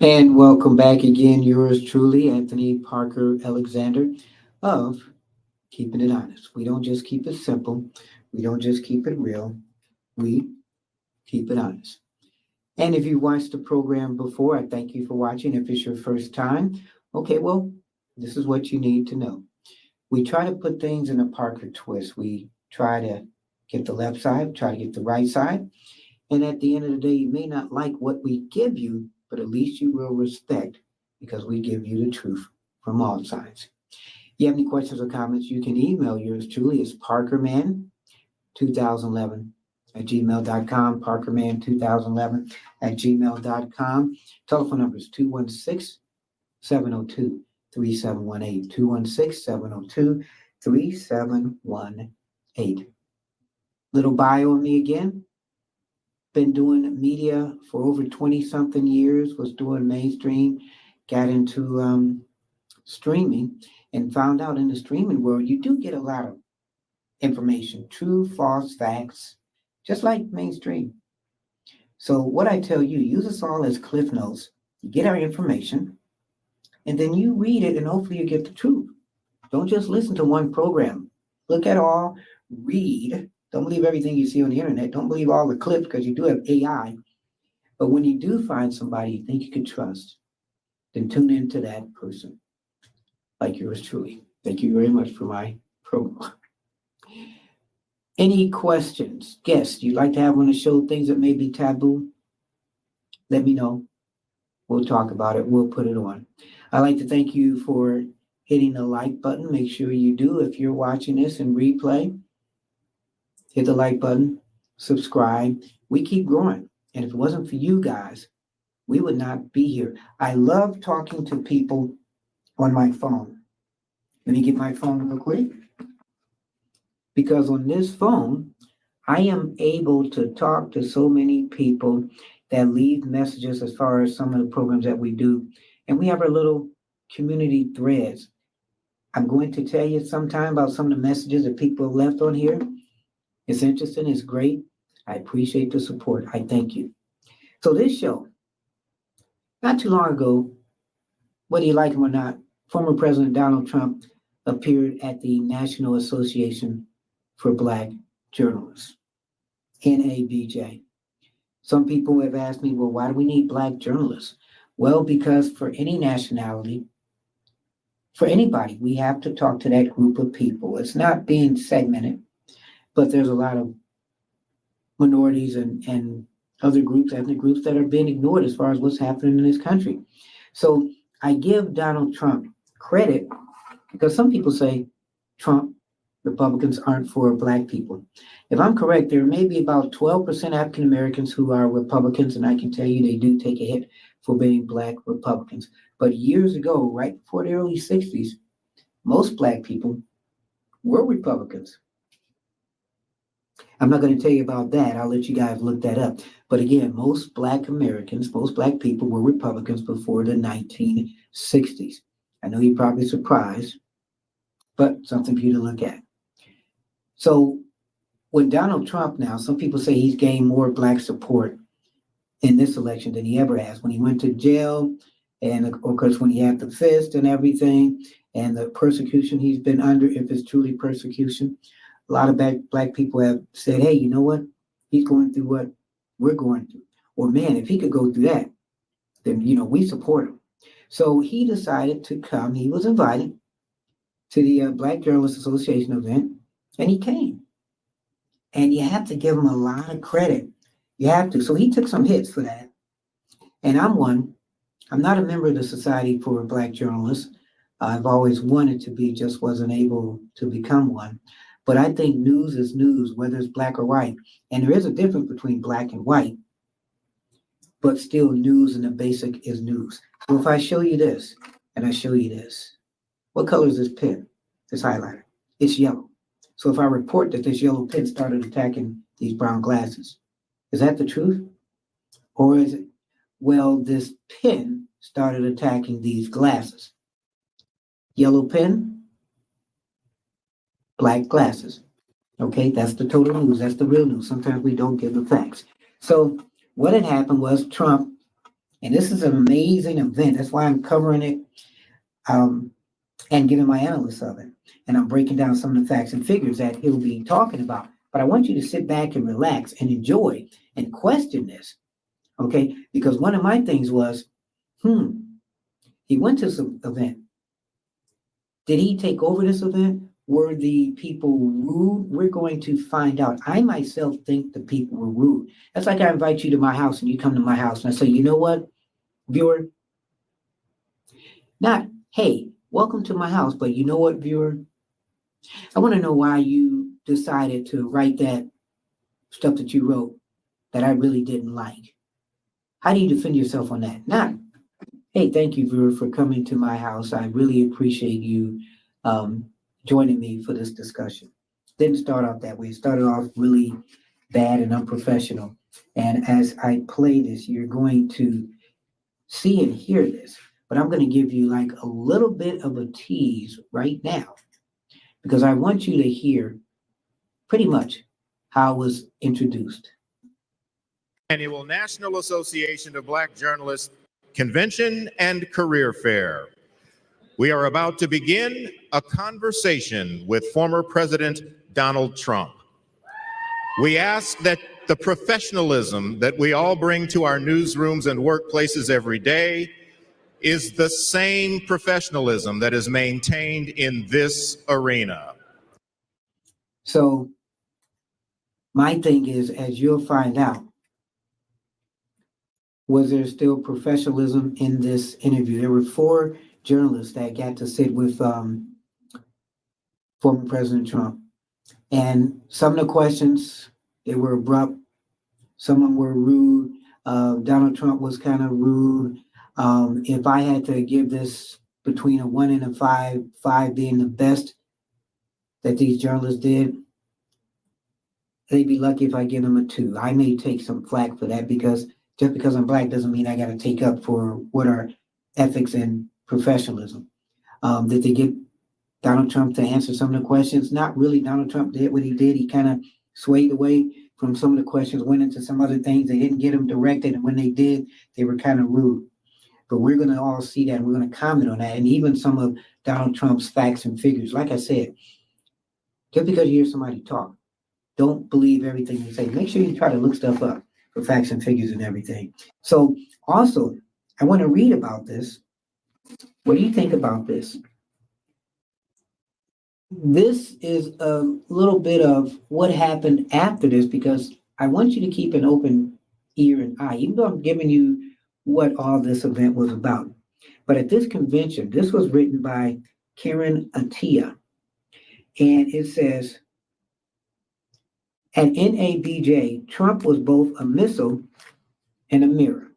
And welcome back again, yours truly, Anthony Parker Alexander of Keeping It Honest. We don't just keep it simple, we don't just keep it real, we keep it honest. And if you watched the program before, I thank you for watching. If it's your first time, okay, well, this is what you need to know. We try to put things in a Parker twist. We try to get the left side, try to get the right side. And at the end of the day, you may not like what we give you, but at least you will respect because we give you the truth from all sides. You have any questions or comments, you can email yours truly. It's parkerman2011 at gmail.com, parkerman2011 at gmail.com. Telephone number is 216 702 3718. 216 702 3718. Little bio on me again. Been doing media for over 20 something years, was doing mainstream, got into streaming, and found out in the streaming world, you do get a lot of information, true, false, facts, just like mainstream. So, what I tell you, use us all as cliff notes. You get our information, and then you read it, and hopefully you get the truth. Don't just listen to one program. Look at all, read. Don't believe everything you see on the internet. Don't believe all the clips because you do have AI. But when you do find somebody you think you can trust, then tune into that person, like yours truly. Thank you very much for my promo. Any questions, guests you'd like to have on the show, things that may be taboo? Let me know. We'll talk about it. We'll put it on. I'd like to thank you for hitting the like button. Make sure you do. If you're watching this in replay, hit the like button, subscribe. We keep growing. And if it wasn't for you guys, we would not be here. I love talking to people on my phone. Let me get my phone real quick. Because on this phone, I am able to talk to so many people that leave messages as far as some of the programs that we do. And we have our little community threads. I'm going to tell you sometime about some of the messages that people have left on here. It's interesting, it's great. I appreciate the support. I thank you. So this show, not too long ago, whether you like him or not, former President Donald Trump appeared at the National Association for Black Journalists, NABJ. Some people have asked me, well, why do we need Black journalists? Well, because for any nationality, for anybody, we have to talk to that group of people. It's not being segmented, but there's a lot of minorities and other groups, ethnic groups that are being ignored as far as what's happening in this country. So I give Donald Trump credit because some people say Trump Republicans aren't for Black people. If I'm correct, there may be about 12% African Americans who are Republicans, and I can tell you they do take a hit for being Black Republicans. But years ago, right before the early 60s, most Black people were Republicans. I'm not going to tell you about that. I'll let you guys look that up. But again, most Black Americans, most Black people were Republicans before the 1960s. I know you're probably surprised, but something for you to look at. So when Donald Trump now, some people say he's gained more Black support in this election than he ever has. When he went to jail, and of course, when he had the fist and everything, and the persecution he's been under, if it's truly persecution, a lot of Black people have said, hey, you know what? He's going through what we're going through. Or man, if he could go through that, then, we support him. So he decided to come. He was invited to the Black Journalists Association event, and he came. And you have to give him a lot of credit. You have to. So he took some hits for that. And I'm one. I'm not a member of the Society for Black Journalists. I've always wanted to be, just wasn't able to become one. But I think news is news, whether it's black or white. And there is a difference between black and white, but still news in the basic is news. So if I show you this, and I show you this, what color is this pen, this highlighter? It's yellow. So if I report that this yellow pen started attacking these brown glasses, is that the truth? Or is it, well, this pen started attacking these glasses? Yellow pen, black glasses. Okay, that's the total news. That's the real news. Sometimes we don't give the facts. So what had happened was Trump And this is an amazing event. That's why I'm covering it um, and giving my analysis of it. And I'm breaking down some of the facts and figures that he'll be talking about. But I want you to sit back and relax and enjoy and question this. Okay? Because one of my things was, he went to some event. Did he take over this event? Were the people rude? We're going to find out. I myself think the people were rude. That's like I invite you to my house and you come to my house and I say, you know what, viewer? Not, hey, welcome to my house, but you know what, viewer? I want to know why you decided to write that stuff that you wrote that I really didn't like. How do you defend yourself on that? Not, hey, thank you, viewer, for coming to my house. I really appreciate you um, joining me for this discussion. Didn't start off that way. It started off really bad and unprofessional. And as I play this, you're going to see and hear this. But I'm going to give you like a little bit of a tease right now because I want you to hear pretty much how it was introduced. Annual National Association of Black Journalists Convention and Career Fair. We are about to begin a conversation with former President Donald Trump. We ask that the professionalism that we all bring to our newsrooms and workplaces every day is the same professionalism that is maintained in this arena. So, my thing is, as you'll find out, was there still professionalism in this interview? There were four journalists that got to sit with former President Trump. And some of the questions, they were abrupt. Some of them were rude. Donald Trump was kind of rude. If I had to give this between a 1 and a 5, 5 being the best that these journalists did, they'd be lucky if I give them a 2. I may take some flack for that because just because I'm black doesn't mean I got to take up for what are ethics and professionalism. Did they get Donald Trump to answer some of the questions? Not really. Donald Trump did what he did. He kind of swayed away from some of the questions, went into some other things. They didn't get him directed. And when they did, they were kind of rude. But we're going to all see that. And we're going to comment on that. And even some of Donald Trump's facts and figures. Like I said, just because you hear somebody talk, don't believe everything they say. Make sure you try to look stuff up for facts and figures and everything. So also, I want to read about this. What do you think about this? This is a little bit of what happened after this because I want you to keep an open ear and eye, even though I'm giving you what all this event was about. But at this convention, this was written by Karen Attia, and it says, at NABJ, Trump was both a missile and a mirror.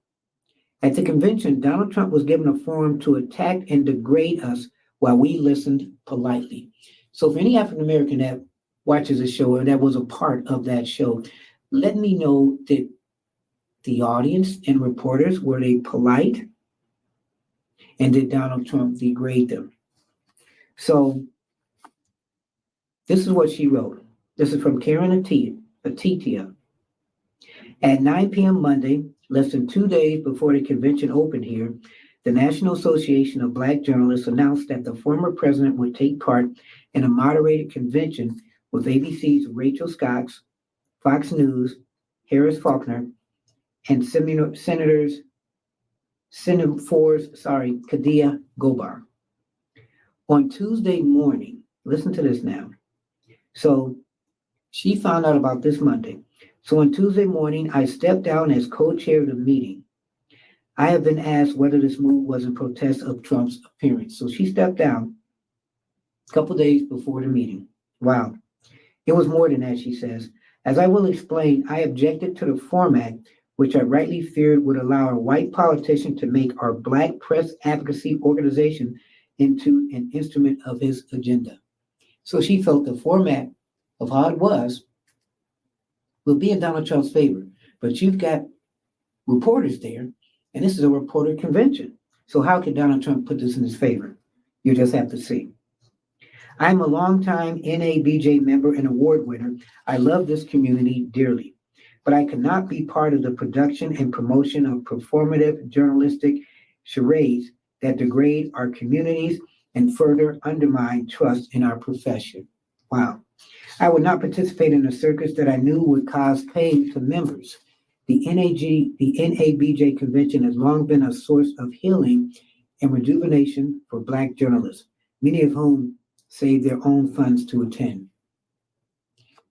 At the convention, Donald Trump was given a forum to attack and degrade us while we listened politely. So for any African American that watches the show or that was a part of that show, let me know that the audience and reporters, were they polite? And did Donald Trump degrade them? So this is what she wrote. This is from Karen Attia. At 9 p.m. Monday, less than 2 days before the convention opened here, the National Association of Black Journalists announced that the former president would take part in a moderated convention with ABC's Rachel Cox, Fox News, Harris Faulkner, and Senators Kadia Gobar. On Tuesday morning, listen to this now. So she found out about this Monday. So on Tuesday morning, I stepped down as co-chair of the meeting. I have been asked whether this move was in protest of Trump's appearance. So she stepped down a couple days before the meeting. Wow. It was more than that, she says. As I will explain, I objected to the format, which I rightly feared would allow a white politician to make our Black press advocacy organization into an instrument of his agenda. So she felt the format of how it was will be in Donald Trump's favor. But you've got reporters there, and this is a reporter convention. So how can Donald Trump put this in his favor? You just have to see. I'm a longtime NABJ member and award winner. I love this community dearly. but I cannot be part of the production and promotion of performative journalistic charades that degrade our communities and further undermine trust in our profession. Wow. I would not participate in a circus that I knew would cause pain to members. The NABJ convention has long been a source of healing and rejuvenation for Black journalists, many of whom saved their own funds to attend.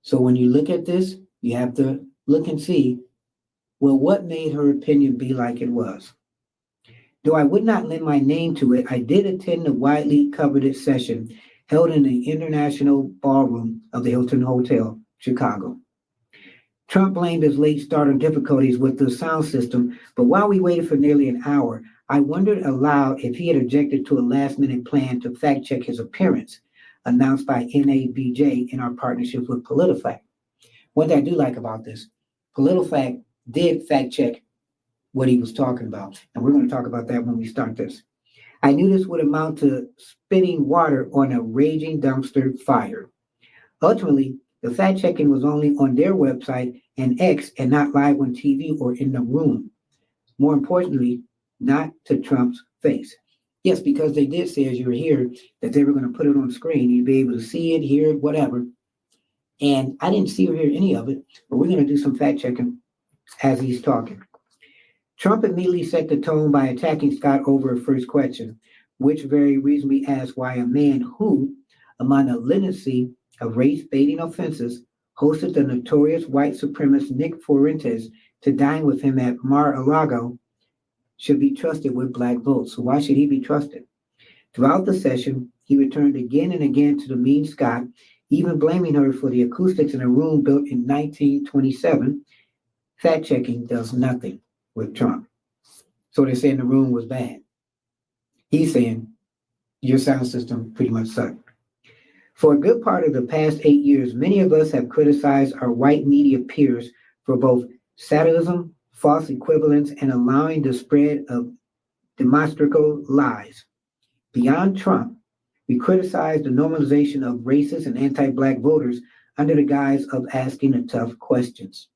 So when you look at this, you have to look and see, well, what made her opinion be like it was? Though I would not lend my name to it, I did attend the widely coveted session held in the International Ballroom of the Hilton Hotel, Chicago. Trump blamed his late start on difficulties with the sound system, but while we waited for nearly an hour, I wondered aloud if he had objected to a last-minute plan to fact-check his appearance, announced by NABJ in our partnership with PolitiFact. One thing I do like about this, PolitiFact did fact-check what he was talking about, and we're going to talk about that when we start this. I knew this would amount to spitting water on a raging dumpster fire. Ultimately, the fact-checking was only on their website and X and not live on TV or in the room. More importantly, not to Trump's face. Yes, because they did say, as you were here, that they were going to put it on screen. You'd be able to see it, hear it, whatever. And I didn't see or hear any of it, but we're going to do some fact-checking as he's talking. Trump immediately set the tone by attacking Scott over a first question, which very reasonably asked why a man who, among a litany of race-baiting offenses, hosted the notorious white supremacist Nick Fuentes to dine with him at Mar-a-Lago, should be trusted with Black votes. So why should he be trusted? Throughout the session, he returned again and again to the mean Scott, even blaming her for the acoustics in a room built in 1927. Fact-checking does nothing with Trump. So they're saying the room was bad. He's saying your sound system pretty much sucked. For a good part of the past 8 years, many of us have criticized our white media peers for both satirism, false equivalence, and allowing the spread of demonstrable lies. Beyond Trump, we criticize the normalization of racist and anti-Black voters under the guise of asking the tough questions.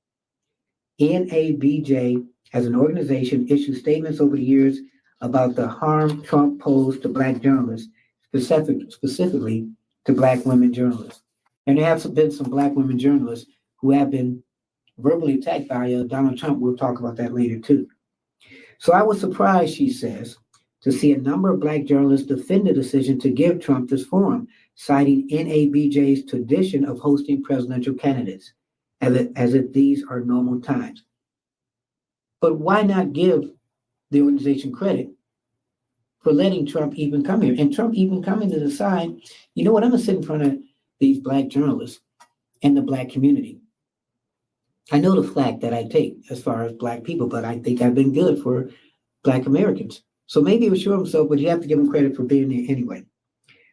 NABJ, as an organization, issued statements over the years about the harm Trump posed to Black journalists, specifically to Black women journalists. And there have been some Black women journalists who have been verbally attacked by Donald Trump. We'll talk about that later too. So I was surprised, she says, to see a number of Black journalists defend the decision to give Trump this forum, citing NABJ's tradition of hosting presidential candidates, as if these are normal times. But why not give the organization credit for letting Trump even come here? And Trump even coming to decide, you know what, I'm going to sit in front of these Black journalists and the Black community. I know the flack that I take as far as Black people, but I think I've been good for Black Americans. So maybe he was sure of himself, but you have to give him credit for being there anyway.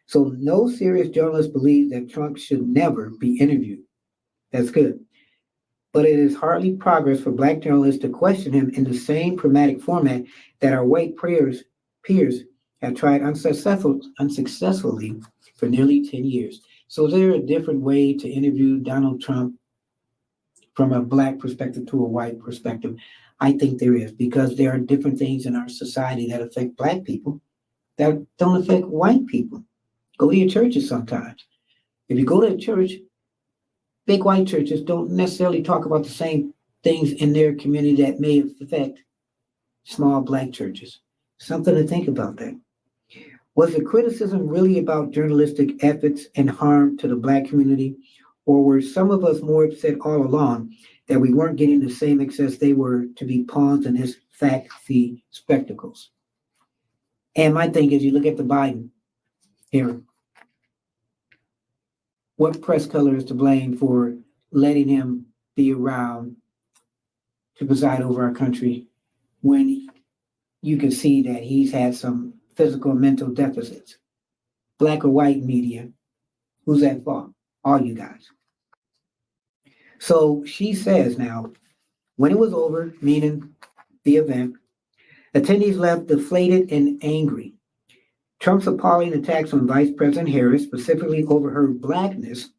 So no serious journalist believes that Trump should never be interviewed. That's good. But it is hardly progress for Black journalists to question him in the same pragmatic format that our white peers have tried unsuccessfully for nearly 10 years. So is there a different way to interview Donald Trump from a Black perspective to a white perspective? I think there is, because there are different things in our society that affect Black people that don't affect white people. Go to your churches sometimes. If you go to a church, big white churches don't necessarily talk about the same things in their community that may affect small Black churches. Something to think about that. Was the criticism really about journalistic efforts and harm to the Black community? Or were some of us more upset all along that we weren't getting the same access they were to be pawns in his fact-fee spectacles? And my thing is, you look at the Biden here. What press color is to blame for letting him be around to preside over our country when you can see that he's had some physical and mental deficits? Black or white media, who's at fault? All you guys. So she says now, when it was over, meaning the event, attendees left deflated and angry. Trump's appalling attacks on Vice President Harris, specifically over her Blackness,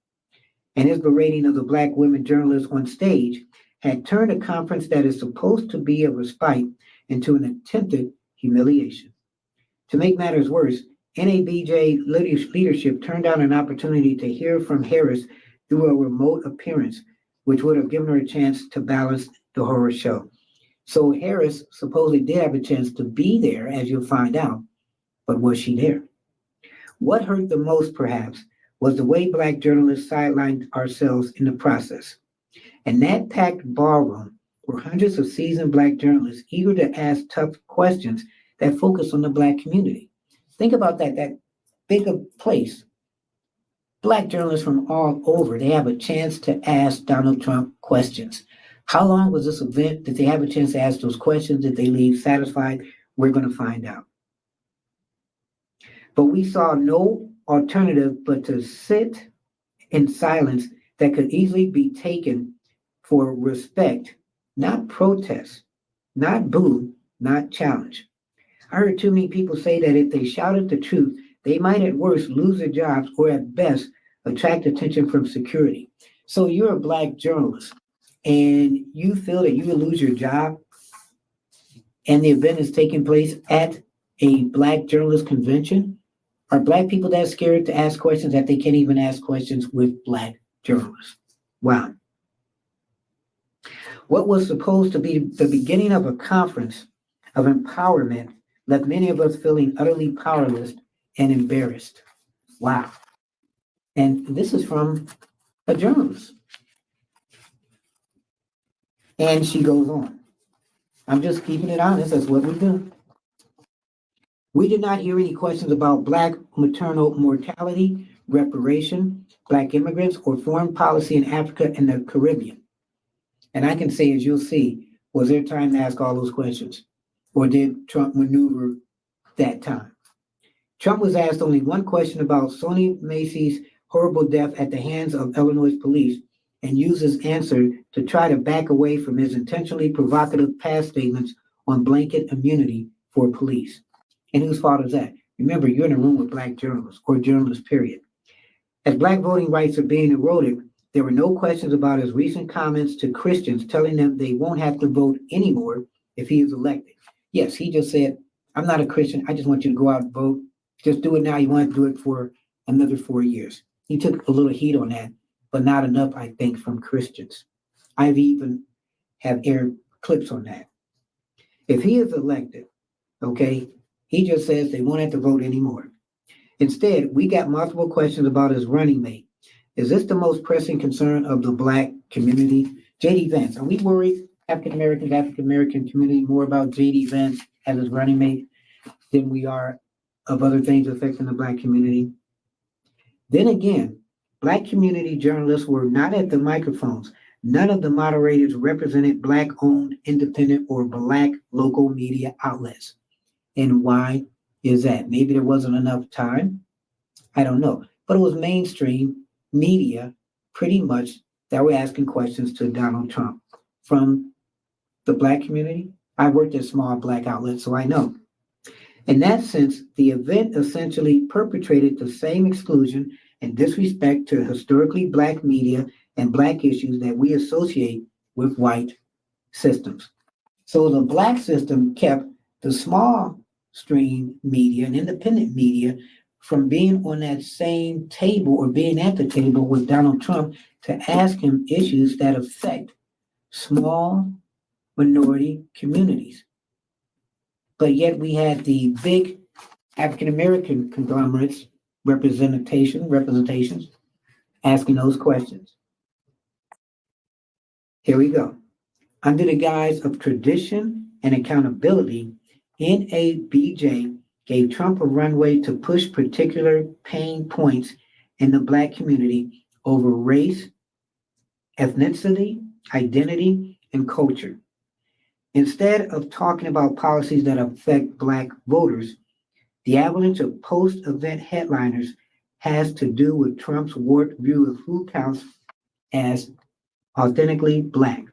and his berating of the Black women journalists on stage, had turned a conference that is supposed to be a respite into an attempted humiliation. To make matters worse, NABJ leadership turned down an opportunity to hear from Harris through a remote appearance, which would have given her a chance to balance the horror show. So Harris supposedly did have a chance to be there, as you'll find out, but was she there? What hurt the most, perhaps, was the way Black journalists sidelined ourselves in the process. In that packed ballroom were hundreds of seasoned Black journalists eager to ask tough questions that focus on the Black community. Think about that bigger place. Black journalists from all over, they have a chance to ask Donald Trump questions. How long was this event? Did they have a chance to ask those questions? Did they leave satisfied? We're going to find out. But we saw no alternative but to sit in silence that could easily be taken for respect, not protest, not boo, not challenge. I heard too many people say that if they shouted the truth, they might at worst lose their jobs or at best attract attention from security. So you're a Black journalist and you feel that you will lose your job and the event is taking place at a Black journalist convention. Are Black people that scared to ask questions that they can't even ask questions with Black journalists? Wow. What was supposed to be the beginning of a conference of empowerment left many of us feeling utterly powerless and embarrassed. Wow. And this is from a journalist. And she goes on. I'm just keeping it honest. That's what we do. We did not hear any questions about Black maternal mortality, reparation, Black immigrants, or foreign policy in Africa and the Caribbean. And I can say, as you'll see, was there time to ask all those questions? Or did Trump maneuver that time? Trump was asked only one question about Sonny Macy's horrible death at the hands of Illinois police and used his answer to try to back away from his intentionally provocative past statements on blanket immunity for police. And whose fault is that? Remember, you're in a room with Black journalists or journalists, period. As Black voting rights are being eroded, there were no questions about his recent comments to Christians telling them they won't have to vote anymore if he is elected. Yes, he just said, I'm not a Christian. I just want you to go out and vote. Just do it now. You want to do it for another 4 years. He took a little heat on that, but not enough, I think, from Christians. I've even have aired clips on that. If he is elected, okay, he just says they won't have to vote anymore. Instead, we got multiple questions about his running mate. Is this the most pressing concern of the Black community? J.D. Vance, are we worried, African-American community, more about J.D. Vance as his running mate than we are of other things affecting the Black community? Then again, Black community journalists were not at the microphones. None of the moderators represented Black-owned, independent, or Black local media outlets. And why is that? Maybe there wasn't enough time. I don't know. But it was mainstream media, pretty much, that were asking questions to Donald Trump from the Black community. I worked at small Black outlets, so I know. In that sense, the event essentially perpetrated the same exclusion and disrespect to historically Black media and Black issues that we associate with white systems. So the Black system kept the small stream media and independent media from being on that same table or being at the table with Donald Trump to ask him issues that affect small minority communities. But yet we had the big African American conglomerates representations asking those questions. Here we go. Under the guise of tradition and accountability, NABJ gave Trump a runway to push particular pain points in the Black community over race, ethnicity, identity, and culture. Instead of talking about policies that affect Black voters, the avalanche of post-event headliners has to do with Trump's warped view of who counts as authentically Black.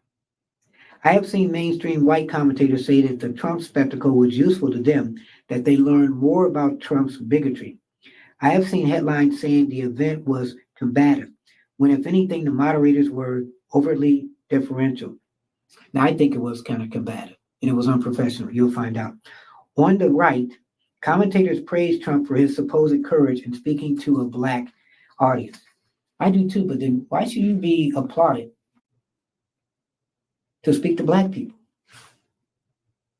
I have seen mainstream white commentators say that the Trump spectacle was useful to them, that they learned more about Trump's bigotry. I have seen headlines saying the event was combative, when if anything, the moderators were overtly differential. Now, I think it was kind of combative and it was unprofessional. You'll find out. On the right, commentators praise Trump for his supposed courage in speaking to a black audience. I do too, but then why should you be applauded to speak to black people?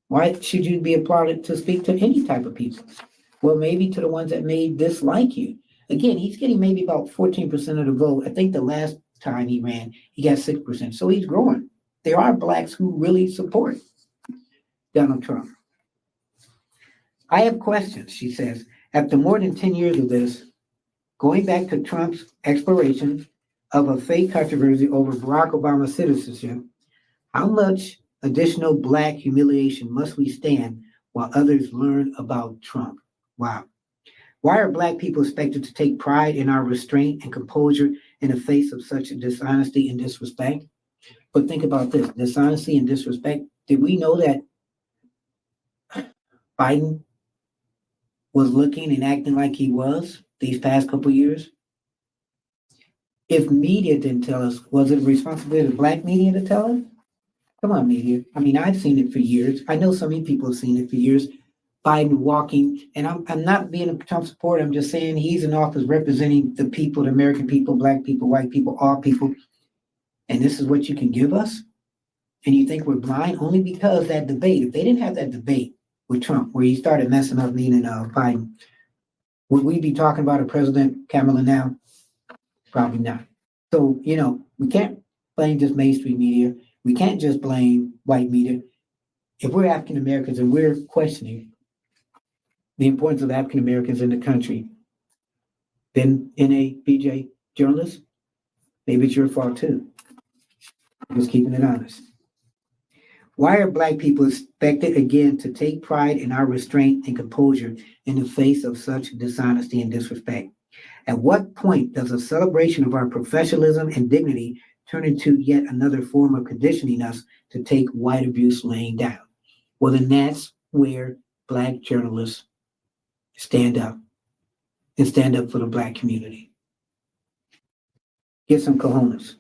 Why should you be applauded to speak to any type of people? Well, maybe to the ones that may dislike you. Again, he's getting maybe about 14% of the vote. I think the last time he ran, he got 6%. So he's growing. There are blacks who really support Donald Trump. I have questions, she says. After more than 10 years of this, going back to Trump's exploration of a fake controversy over Barack Obama's citizenship, how much additional black humiliation must we stand while others learn about Trump? Wow. Why are black people expected to take pride in our restraint and composure in the face of such dishonesty and disrespect? But think about this, dishonesty and disrespect. Did we know that Biden was looking and acting like he was these past couple years? If media didn't tell us, was it a responsibility of black media to tell us? Come on, media. I mean, I've seen it for years. I know so many people have seen it for years. Biden walking, and I'm not being a Trump supporter. I'm just saying he's in office representing the people, the American people, black people, white people, all people. And this is what you can give us? And you think we're blind only because that debate, if they didn't have that debate with Trump, where he started messing up meaning Biden, would we be talking about a President Kamala now? Probably not. So, we can't blame just mainstream media. We can't just blame white media. If we're African Americans and we're questioning the importance of African Americans in the country, then NABJ journalists, maybe it's your fault too. Just keeping it honest. Why are black people expected again to take pride in our restraint and composure in the face of such dishonesty and disrespect? At what point does a celebration of our professionalism and dignity turn into yet another form of conditioning us to take white abuse laying down? Well, then that's where black journalists stand up and stand up for the black community. Get some cojones.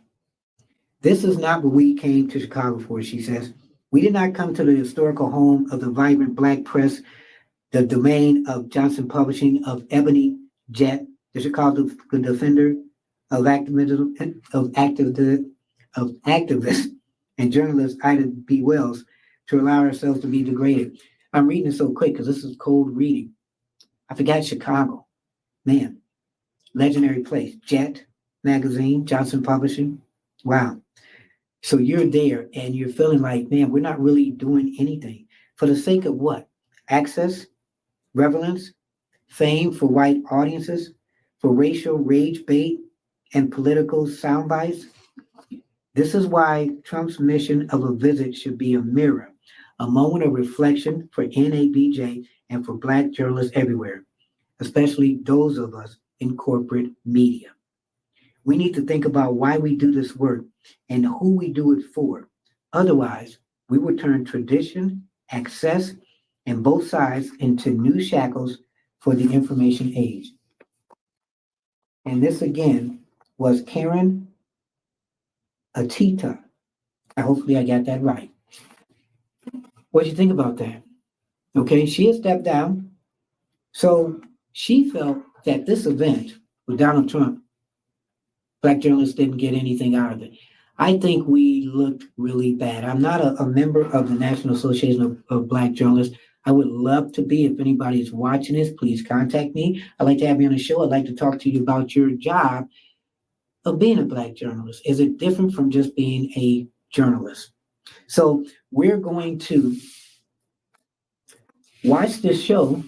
This is not what we came to Chicago for, she says. We did not come to the historical home of the vibrant black press, the domain of Johnson Publishing, of Ebony Jet, the Chicago defender of activism, of activists and journalist Ida B. Wells, to allow ourselves to be degraded. I'm reading it so quick because this is cold reading. I forgot Chicago. Man, legendary place. Jet magazine, Johnson Publishing. Wow. So you're there and you're feeling like, man, we're not really doing anything. For the sake of what? Access, relevance, fame for white audiences, for racial rage bait and political sound bites. This is why Trump's mission of a visit should be a mirror, a moment of reflection for NABJ and for black journalists everywhere, especially those of us in corporate media. We need to think about why we do this work and who we do it for. Otherwise, we will turn tradition, access, and both sides into new shackles for the information age. And this again was Karen Atita. Hopefully I got that right. What do you think about that? Okay, she has stepped down. So she felt that this event with Donald Trump, black journalists didn't get anything out of it. I think we looked really bad. I'm not a member of the National Association of Black Journalists. I would love to be. If anybody is watching this, please contact me. I'd like to have you on the show. I'd like to talk to you about your job of being a black journalist. Is it different from just being a journalist? So we're going to watch this show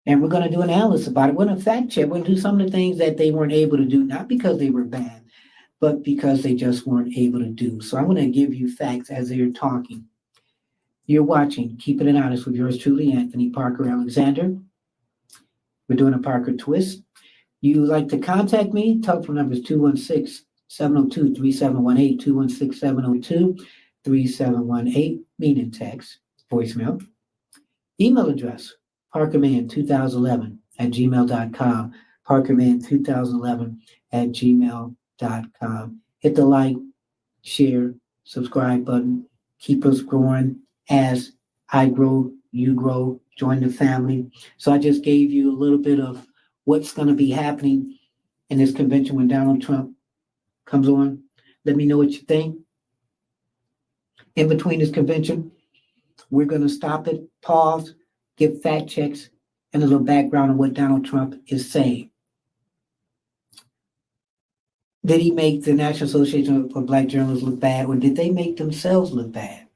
and we're going to do an analysis about it. We're going to fact check. We're going to do some of the things that they weren't able to do, not because they were bad, but because they just weren't able to do. So I'm going to give you facts as they're talking. You're watching Keeping It Honest with yours truly, Anthony Parker Alexander. We're doing a Parker twist. You would like to contact me, telephone number is 216-702-3718, 216-702-3718, meaning text, voicemail. Email address, parkerman2011@gmail.com, parkerman2011@gmail.com. Hit the like, share, subscribe button. Keep us growing as I grow, you grow, join the family. So I just gave you a little bit of what's going to be happening in this convention when Donald Trump comes on. Let me know what you think. In between this convention, we're going to stop it, pause, give fact checks, and a little background on what Donald Trump is saying. Did he make the National Association of Black Journalists look bad, or did they make themselves look bad?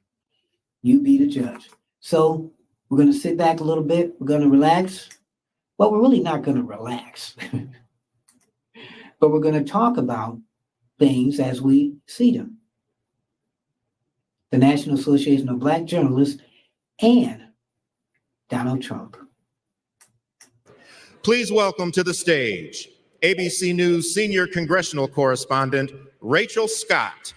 You be the judge. So we're going to sit back a little bit. We're going to relax. Well, we're really not going to relax, but we're going to talk about things as we see them. The National Association of Black Journalists and Donald Trump. Please welcome to the stage ABC News senior congressional correspondent, Rachel Scott.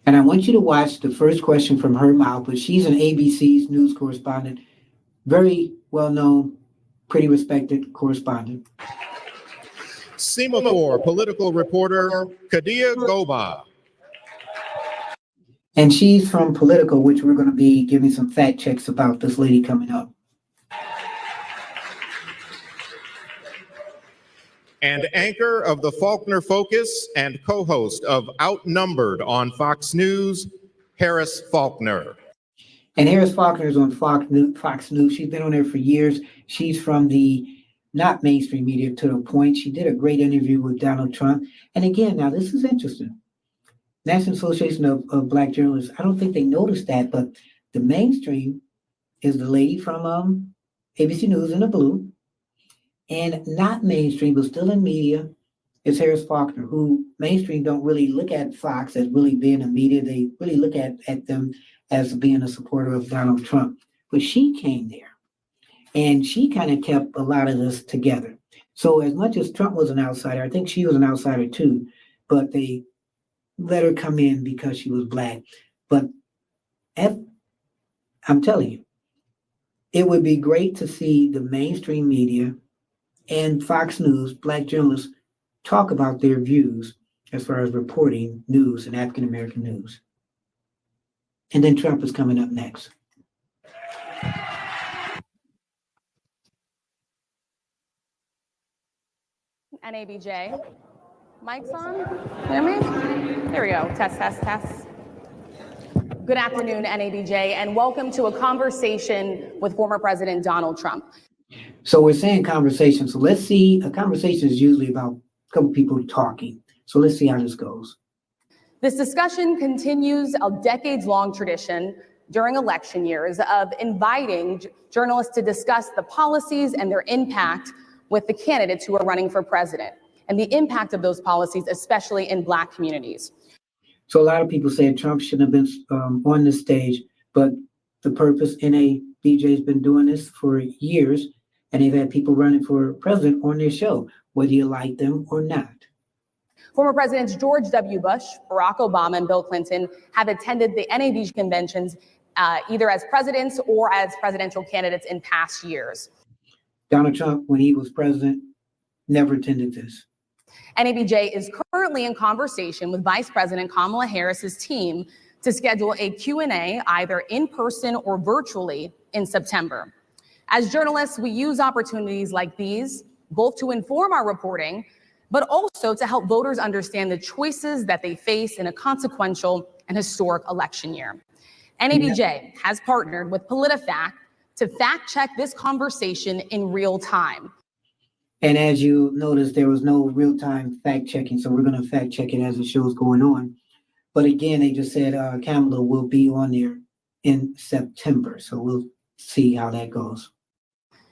And I want you to watch the first question from her mouth, but she's an ABC's news correspondent, very well-known, pretty respected correspondent. Semaphore political reporter, Kadia Goba. And she's from Politico, which we're going to be giving some fact checks about this lady coming up. And anchor of the Faulkner Focus and co-host of Outnumbered on Fox News, Harris Faulkner. And Harris Faulkner is on Fox News. She's been on there for years. She's from the not mainstream media to the point. She did a great interview with Donald Trump. And again, now this is interesting. National Association of Black Journalists, I don't think they noticed that, but the mainstream is the lady from ABC News in the blue. And not mainstream, but still in media, is Harris Faulkner, who mainstream don't really look at Fox as really being a media. They really look at them as being a supporter of Donald Trump. But she came there, and she kind of kept a lot of this together. So as much as Trump was an outsider, I think she was an outsider too, but they let her come in because she was Black. But I'm telling you, it would be great to see the mainstream media and Fox News, Black journalists, talk about their views as far as reporting news and African-American news. And then Trump is coming up next. NABJ. Mic's on? Hear me? There we go. Test, test, test. Good afternoon, NABJ, and welcome to a conversation with former President Donald Trump. So we're saying conversation. So let's see. A conversation is usually about a couple people talking. So let's see how this goes. This discussion continues a decades-long tradition during election years of inviting journalists to discuss the policies and their impact with the candidates who are running for president and the impact of those policies, especially in Black communities. So a lot of people say Trump shouldn't have been on this stage, but the purpose, NABJ has been doing this for years, and they've had people running for president on their show, whether you like them or not. Former Presidents George W. Bush, Barack Obama, and Bill Clinton have attended the NABJ conventions either as presidents or as presidential candidates in past years. Donald Trump, when he was president, never attended this. NABJ is currently in conversation with Vice President Kamala Harris's team to schedule a Q&A either in person or virtually in September. As journalists, we use opportunities like these both to inform our reporting, but also to help voters understand the choices that they face in a consequential and historic election year. NABJ has partnered with PolitiFact to fact check this conversation in real time. And as you notice, there was no real-time fact checking, so we're going to fact check it as the show's going on. But again, they just said Kamala will be on there in September, so we'll see how that goes.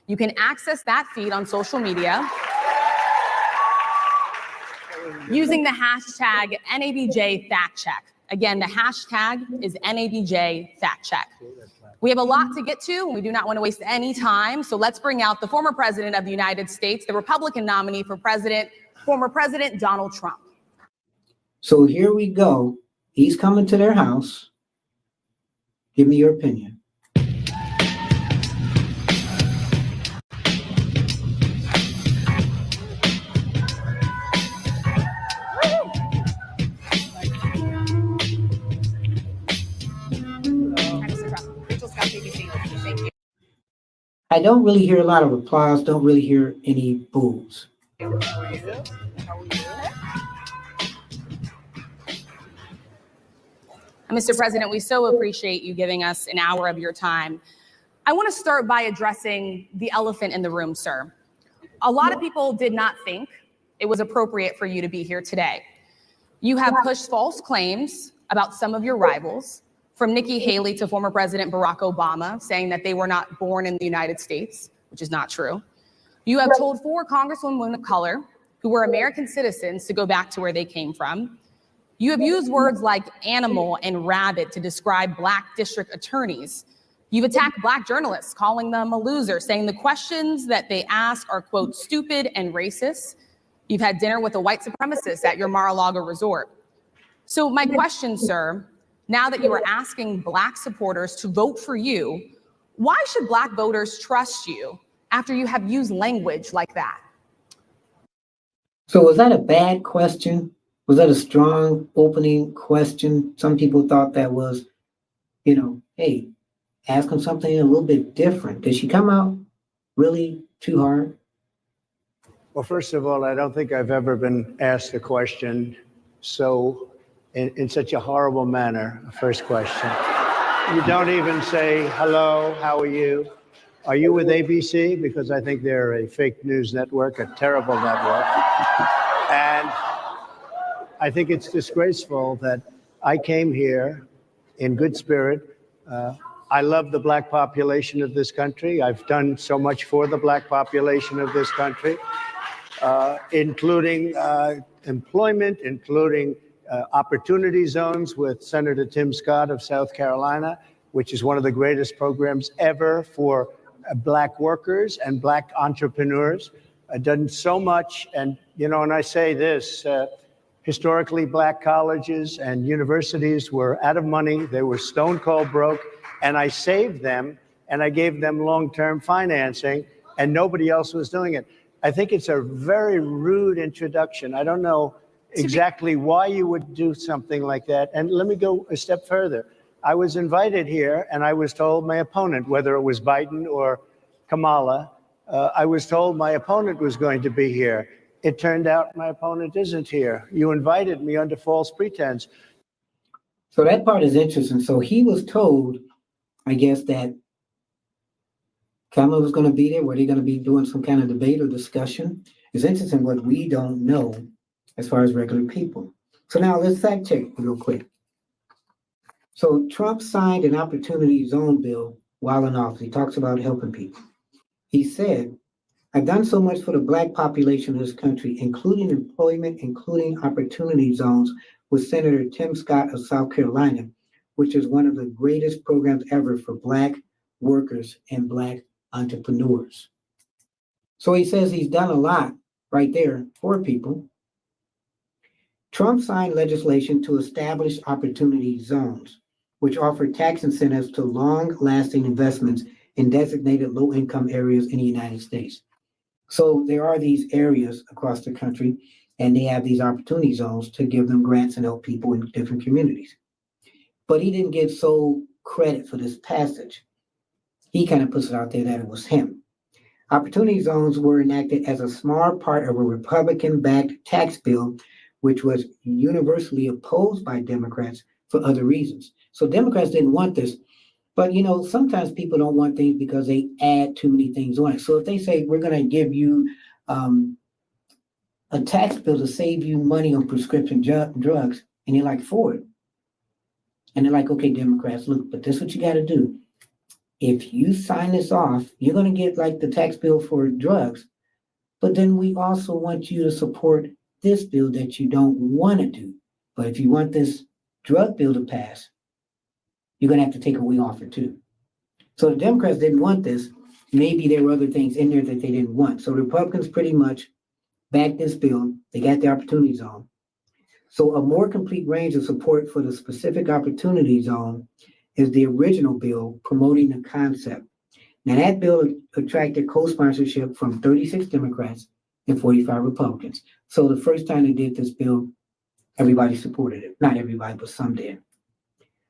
You can access that feed on social media using the hashtag NABJFactCheck. Again, the hashtag is NABJFactCheck. We have a lot to get to, and we do not want to waste any time. So let's bring out the former president of the United States, the Republican nominee for president, former President Donald Trump. So here we go. He's coming to their house. Give me your opinion. I don't really hear a lot of applause, don't really hear any boos. Mr. President, we so appreciate you giving us an hour of your time. I want to start by addressing the elephant in the room, sir. A lot of people did not think it was appropriate for you to be here today. You have pushed false claims about some of your rivals, from Nikki Haley to former President Barack Obama, saying that they were not born in the United States, which is not true. You have told 4 congresswomen of color who were American citizens to go back to where they came from. You have used words like animal and rabid to describe Black district attorneys. You've attacked Black journalists, calling them a loser, saying the questions that they ask are, quote, stupid and racist. You've had dinner with a white supremacist at your Mar-a-Lago resort. So my question, sir, now that you are asking Black supporters to vote for you, why should Black voters trust you after you have used language like that? So was that a bad question? Was that a strong opening question? Some people thought that was, hey, ask them something a little bit different. Did she come out really too hard? Well, first of all, I don't think I've ever been asked a question so in such a horrible manner. First question. You don't even say, hello, how are you? Are you with ABC? Because I think they're a fake news network, a terrible network. And I think it's disgraceful that I came here in good spirit. I love the Black population of this country. I've done so much for the Black population of this country, including employment, including opportunity zones with Senator Tim Scott of South Carolina, which is one of the greatest programs ever for Black workers and Black entrepreneurs. I've done so much. And, and I say this, historically, Black colleges and universities were out of money. They were stone cold broke. And I saved them and I gave them long-term financing, and nobody else was doing it. I think it's a very rude introduction. I don't know exactly why you would do something like that. And let me go a step further. I was invited here and I was told my opponent, whether it was Biden or Kamala, I was told my opponent was going to be here. It turned out my opponent isn't here. You invited me under false pretense. So that part is interesting. So he was told, I guess, that Kamala was going to be there. Were they going to be doing some kind of debate or discussion? It's interesting what we don't know as far as regular people. So now let's fact check real quick. So Trump signed an opportunity zone bill while in office. He talks about helping people. He said, I've done so much for the Black population of this country, including employment, including opportunity zones with Senator Tim Scott of South Carolina, which is one of the greatest programs ever for Black workers and Black entrepreneurs. So he says he's done a lot right there for people. Trump signed legislation to establish opportunity zones, which offer tax incentives to long-lasting investments in designated low-income areas in the United States. So there are these areas across the country, and they have these opportunity zones to give them grants and help people in different communities. But he didn't give sole credit for this passage. He kind of puts it out there that it was him. Opportunity zones were enacted as a small part of a Republican-backed tax bill, which was universally opposed by Democrats for other reasons. So Democrats didn't want this. But, sometimes people don't want things because they add too many things on it. So if they say, we're going to give you a tax bill to save you money on prescription drugs, and you're like, for it. And they're like, okay, Democrats, look, but this is what you got to do. If you sign this off, you're going to get like the tax bill for drugs. But then we also want you to support this bill that you don't want to do. But if you want this drug bill to pass, you're going to have to take away off it too. So the Democrats didn't want this. Maybe there were other things in there that they didn't want. So the Republicans pretty much backed this bill. They got the opportunity zone. So a more complete range of support for the specific opportunity zone is the original bill promoting the concept. Now that bill attracted co-sponsorship from 36 Democrats and 45 Republicans. So the first time they did this bill, Everybody supported it. Not everybody, but some did.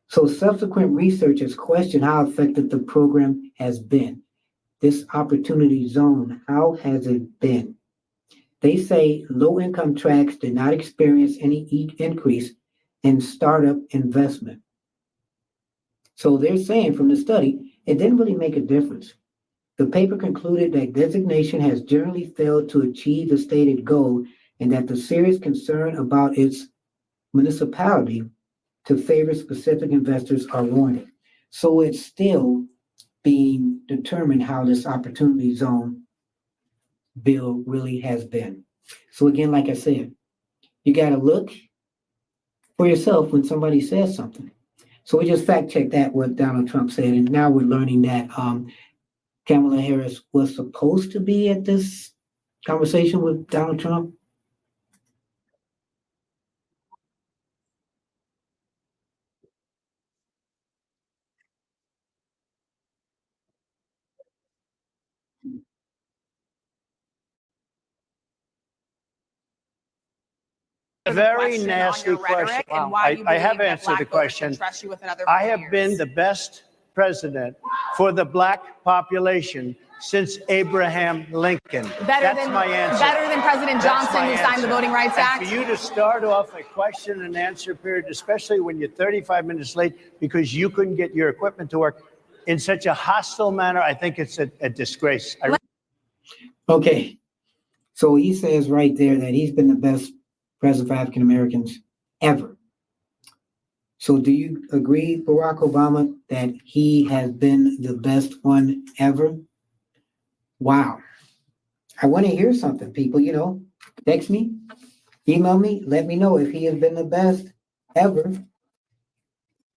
So subsequent research has questioned how effective the program has been. This opportunity zone, how has it been? They say low-income tracts did not experience any increase in startup investment. So they're saying from the study, it didn't really make a difference. The paper concluded that designation has generally failed to achieve the stated goal and that the serious concern about its municipality to favor specific investors are warranted. So it's still being determined how this opportunity zone bill really has been. So again, like I said, you got to look for yourself when somebody says something. So we just fact checked that what Donald Trump said, and now we're learning that Kamala Harris was supposed to be at this conversation with Donald Trump. Very nasty question. And why you I believe have that answered Black the voters can question. trust you with another I 4 have been years. the best president for the Black population since Abraham Lincoln. That's my answer. Better than President That's Johnson, my who signed the answer. Voting Rights And Act. for you to start off a question and answer period, especially when you're 35 minutes late because you couldn't get your equipment to work in such a hostile manner, I think it's a disgrace. Okay, so he says right there that he's been the best president for African Americans ever. So do you agree, Barack Obama, that he has been the best one ever? Wow. I want to hear something, people, text me, email me, let me know if he has been the best ever.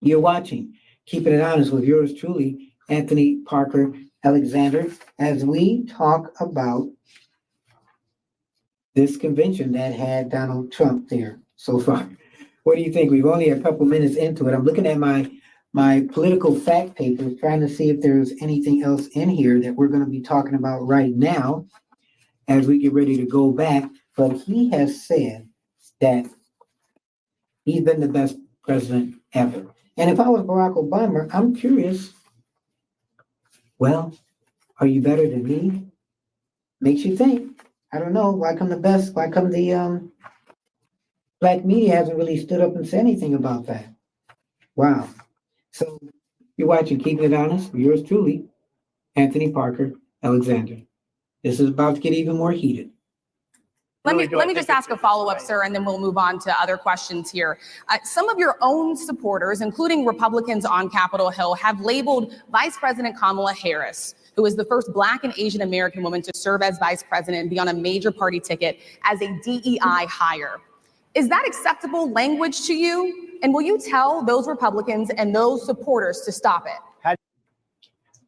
You're watching Keeping It Honest with yours truly, Anthony Parker Alexander, as we talk about this convention that had Donald Trump there so far. What do you think? We've only a couple minutes into it. I'm looking at my political fact papers, trying to see if there's anything else in here that we're going to be talking about right now as we get ready to go back. But he has said that he's been the best president ever. And if I was Barack Obama, I'm curious, well, are you better than me? Makes you think. I don't know. Why come the best? Why come the black media hasn't really stood up and said anything about that? Wow. So you're watching Keeping It Honest with yours truly, Anthony Parker Alexander. This is about to get even more heated. Let me just ask a follow-up, sir, and then we'll move on to other questions here. Some of your own supporters, including Republicans on Capitol Hill, have labeled Vice President Kamala Harris, who is the first Black and Asian American woman to serve as vice president and be on a major party ticket, as a DEI hire. Is that acceptable language to you? And will you tell those Republicans and those supporters to stop it?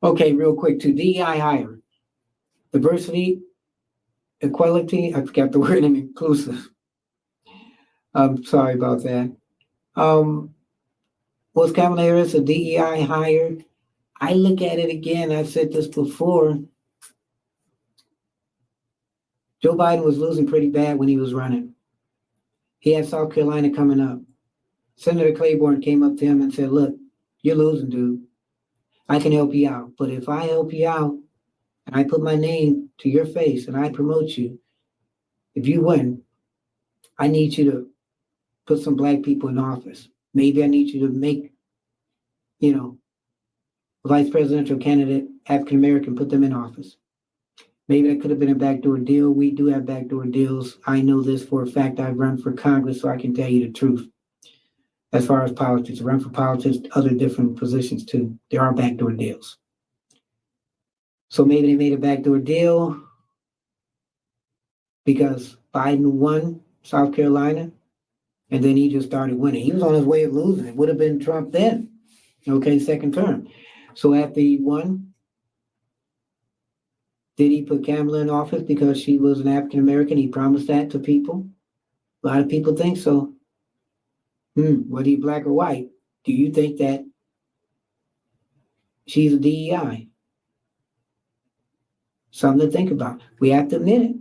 Okay, real quick, to DEI hire. Diversity, equality, I forgot the word, and inclusive. I'm sorry about that. Was Kamala Harris a DEI hire? I look at it again, I've said this before. Joe Biden was losing pretty bad when he was running. He had South Carolina coming up. Senator Claiborne came up to him and said, look, you're losing, dude. I can help you out. But if I help you out and I put my name to your face and I promote you, if you win, I need you to put some Black people in office. Maybe I need you to make, vice presidential candidate, African American, put them in office. Maybe that could have been a backdoor deal. We do have backdoor deals. I know this for a fact. I've run for Congress, so I can tell you the truth. As far as politics, I run for politics, other different positions too. There are backdoor deals. So maybe they made a backdoor deal because Biden won South Carolina, and then he just started winning. He was on his way of losing. It would have been Trump then. Okay, second term. So after he won, did he put Kamala in office because she was an African American? He promised that to people. A lot of people think so. Whether you're Black or white, do you think that she's a DEI? Something to think about. We have to admit it.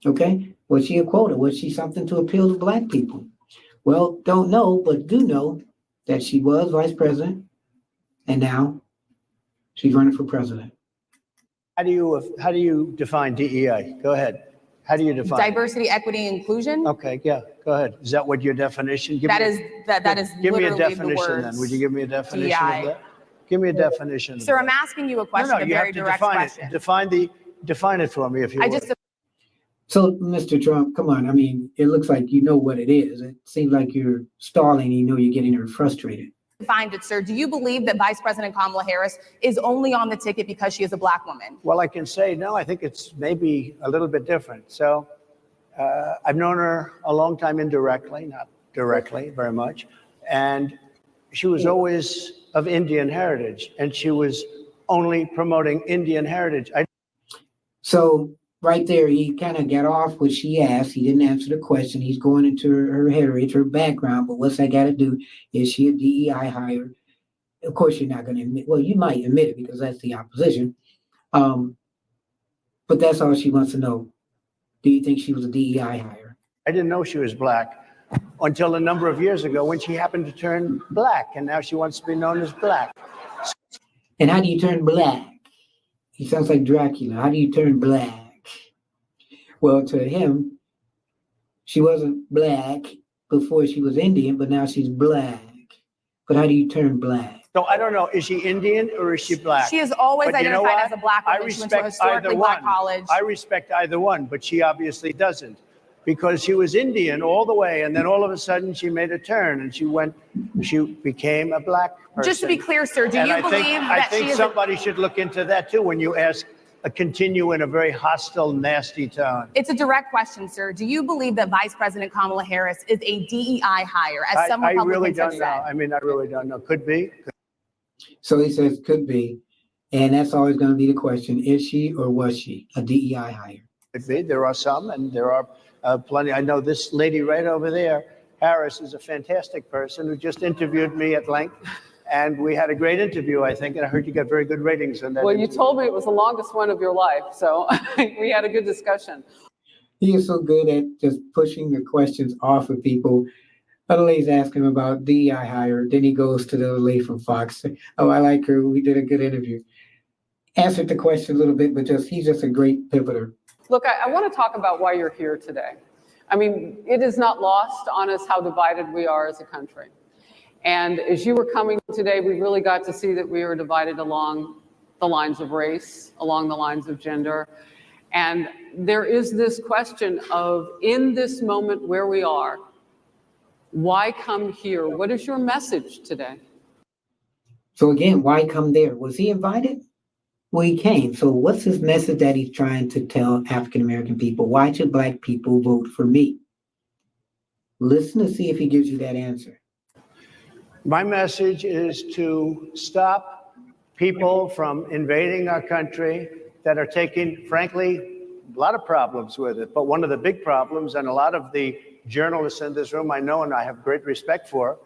Okay? Was she a quota? Was she something to appeal to Black people? Well, don't know, but do know that she was vice president, and now she's running for president. How do you define DEI? Go ahead. How do you define it? Diversity, equity, inclusion. Okay, yeah, go ahead. Is that what your definition? That is Give me a literally the definition then. words. Would you give me a definition DEI. of that? Give me a definition. Sir, of I'm that. asking you a No, question, no, a you have very to direct define question. it. Define it for me if you I would. just So, Mr. Trump, come on. I mean, it looks like you know what it is. It seems like you're stalling. You know you're getting her frustrated. defined it, sir. Do you believe that Vice President Kamala Harris is only on the ticket because she is a black woman? Well, I can say no. I think it's maybe a little bit different. So I've known her a long time indirectly, not directly very much. And she was always of Indian heritage, and she was only promoting Indian heritage. So right there, he kind of got off what she asked. He didn't answer the question. He's going into her heritage, her background. But what's that got to do? Is she a DEI hire? Of course, you're not going to admit. Well, you might admit it because that's the opposition. But that's all she wants to know. Do you think she was a DEI hire? I didn't know she was black until a number of years ago when she happened to turn black, and now she wants to be known as black. And how do you turn black? He sounds like Dracula. How do you turn black? Well, to him, she wasn't black before she was Indian, but now she's black. But how do you turn black? So I don't know, is she Indian or is she black? She is always But you know identified what? as a black I woman. She went to a respect either historically black one. college. I respect either one, but she obviously doesn't, because she was Indian all the way, and then all of a sudden she made a turn and she became a black person. Just to be clear, sir, do And you I believe think, that I think she is somebody should look into that too when you ask continue in a very hostile, nasty tone. It's a direct question, sir. Do you believe that Vice President Kamala Harris is a DEI hire, as some I Republicans really don't have know. said? I mean, I really don't know. Could be. So he says could be. And that's always going to be the question. Is she or was she a DEI hire? Could be. There are some, and there are plenty. I know this lady right over there, Harris, is a fantastic person who just interviewed me at length. And we had a great interview, I think, and I heard you got very good ratings on that. Well, you interview. told me it was the longest one of your life, so we had a good discussion. He is so good at just pushing the questions off of people. Other ladies ask him about DEI hire. Then he goes to the lady from Fox. Oh, I like her. We did a good interview. Answered the question a little bit, but he's just a great pivoter. Look, I want to talk about why you're here today. I mean, it is not lost on us how divided we are as a country. And as you were coming today, we really got to see that we are divided along the lines of race, along the lines of gender. And there is this question of, in this moment where we are, why come here? What is your message today? So again, why come there? Was he invited? Well, he came. So what's his message that he's trying to tell African-American people? Why should Black people vote for me? Listen to see if he gives you that answer. My message is to stop people from invading our country that are taking, frankly, a lot of problems with it. But one of the big problems, and a lot of the journalists in this room I know and I have great respect for,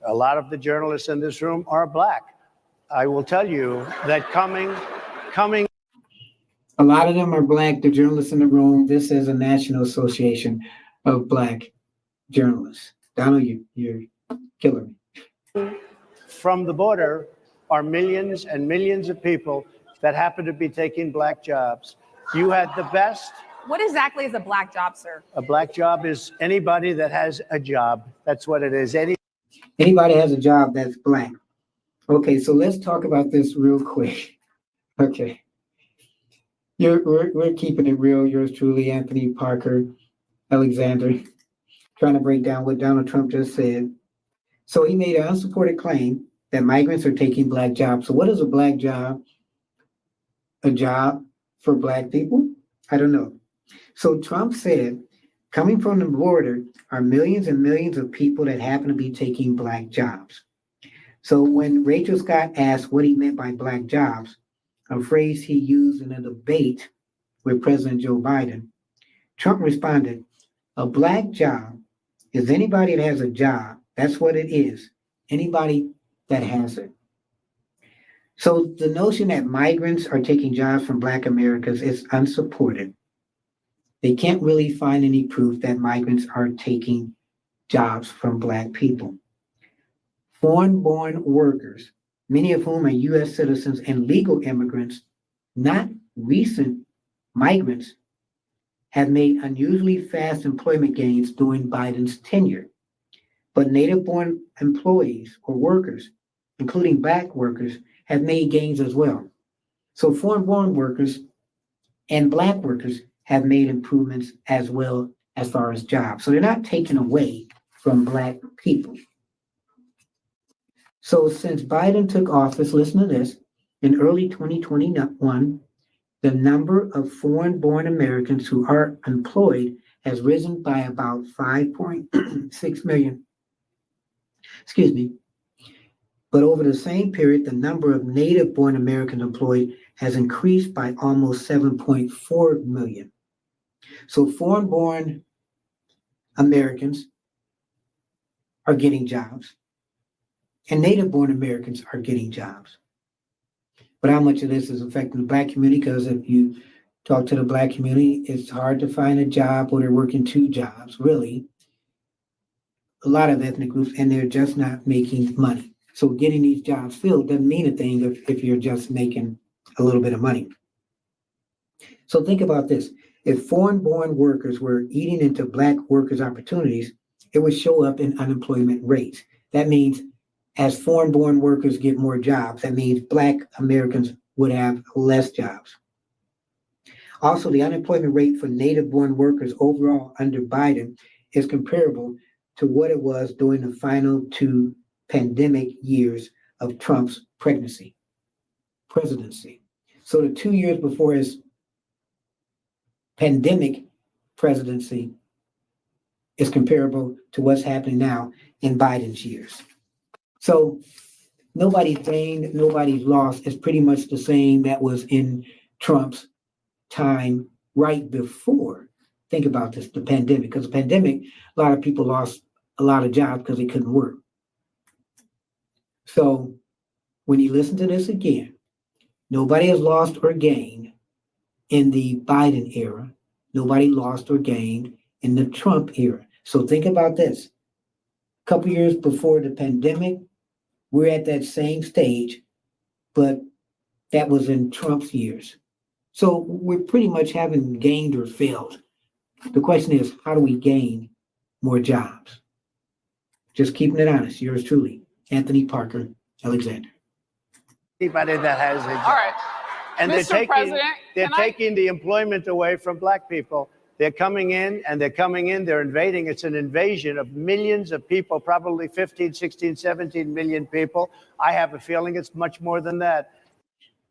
a lot of the journalists in this room are black. I will tell you that coming. A lot of them are black, the journalists in the room. This is a National Association of Black Journalists. Donald, you're killing me. From the border are millions and millions of people that happen to be taking black jobs. You had the best. What exactly is a black job, sir? A black job is anybody that has a job. That's what it is. Anybody has a job that's black. Okay, so let's talk about this real quick. Okay. We're keeping it real. Yours truly, Anthony Parker Alexander, trying to break down what Donald Trump just said. So he made an unsupported claim that migrants are taking black jobs. So what is a black job? A job for black people? I don't know. So Trump said, coming from the border are millions and millions of people that happen to be taking black jobs. So when Rachel Scott asked what he meant by black jobs, a phrase he used in a debate with President Joe Biden, Trump responded, a black job is anybody that has a job. That's what it is. Anybody that has it. So the notion that migrants are taking jobs from Black Americans is unsupported. They can't really find any proof that migrants are taking jobs from Black people. Foreign-born workers, many of whom are U.S. citizens and legal immigrants, not recent migrants, have made unusually fast employment gains during Biden's tenure. But native-born employees or workers, including Black workers, have made gains as well. So foreign-born workers and Black workers have made improvements as well as far as jobs. So they're not taken away from Black people. So since Biden took office, listen to this, in early 2021, the number of foreign-born Americans who are employed has risen by about 5.6 million. Excuse me. But over the same period, the number of native-born Americans employed has increased by almost 7.4 million. So foreign-born Americans are getting jobs, and native-born Americans are getting jobs. But how much of this is affecting the Black community? Because if you talk to the Black community, it's hard to find a job or they're working two jobs, really. A lot of ethnic groups, and they're just not making money. So getting these jobs filled doesn't mean a thing if you're just making a little bit of money. So think about this. If foreign-born workers were eating into Black workers' opportunities, it would show up in unemployment rates. That means as foreign-born workers get more jobs, that means Black Americans would have less jobs. Also, the unemployment rate for native-born workers overall under Biden is comparable to what it was during the final two pandemic years of Trump's presidency. So the 2 years before his pandemic presidency is comparable to what's happening now in Biden's years. So nobody's gained, nobody's lost. It's pretty much the same that was in Trump's time right before. Think about this, the pandemic. Because the pandemic, a lot of people lost a lot of jobs because they couldn't work. So when you listen to this again, nobody has lost or gained in the Biden era. Nobody lost or gained in the Trump era. So think about this. A couple years before the pandemic, we're at that same stage, but that was in Trump's years. So we pretty much haven't gained or failed. The question is, how do we gain more jobs? Just keeping it honest. Yours truly, Anthony Parker Alexander. Anybody that has a job. All right. And Mr. President, they're taking the employment away from Black people. They're coming in, they're invading. It's an invasion of millions of people, probably 15, 16, 17 million people. I have a feeling it's much more than that.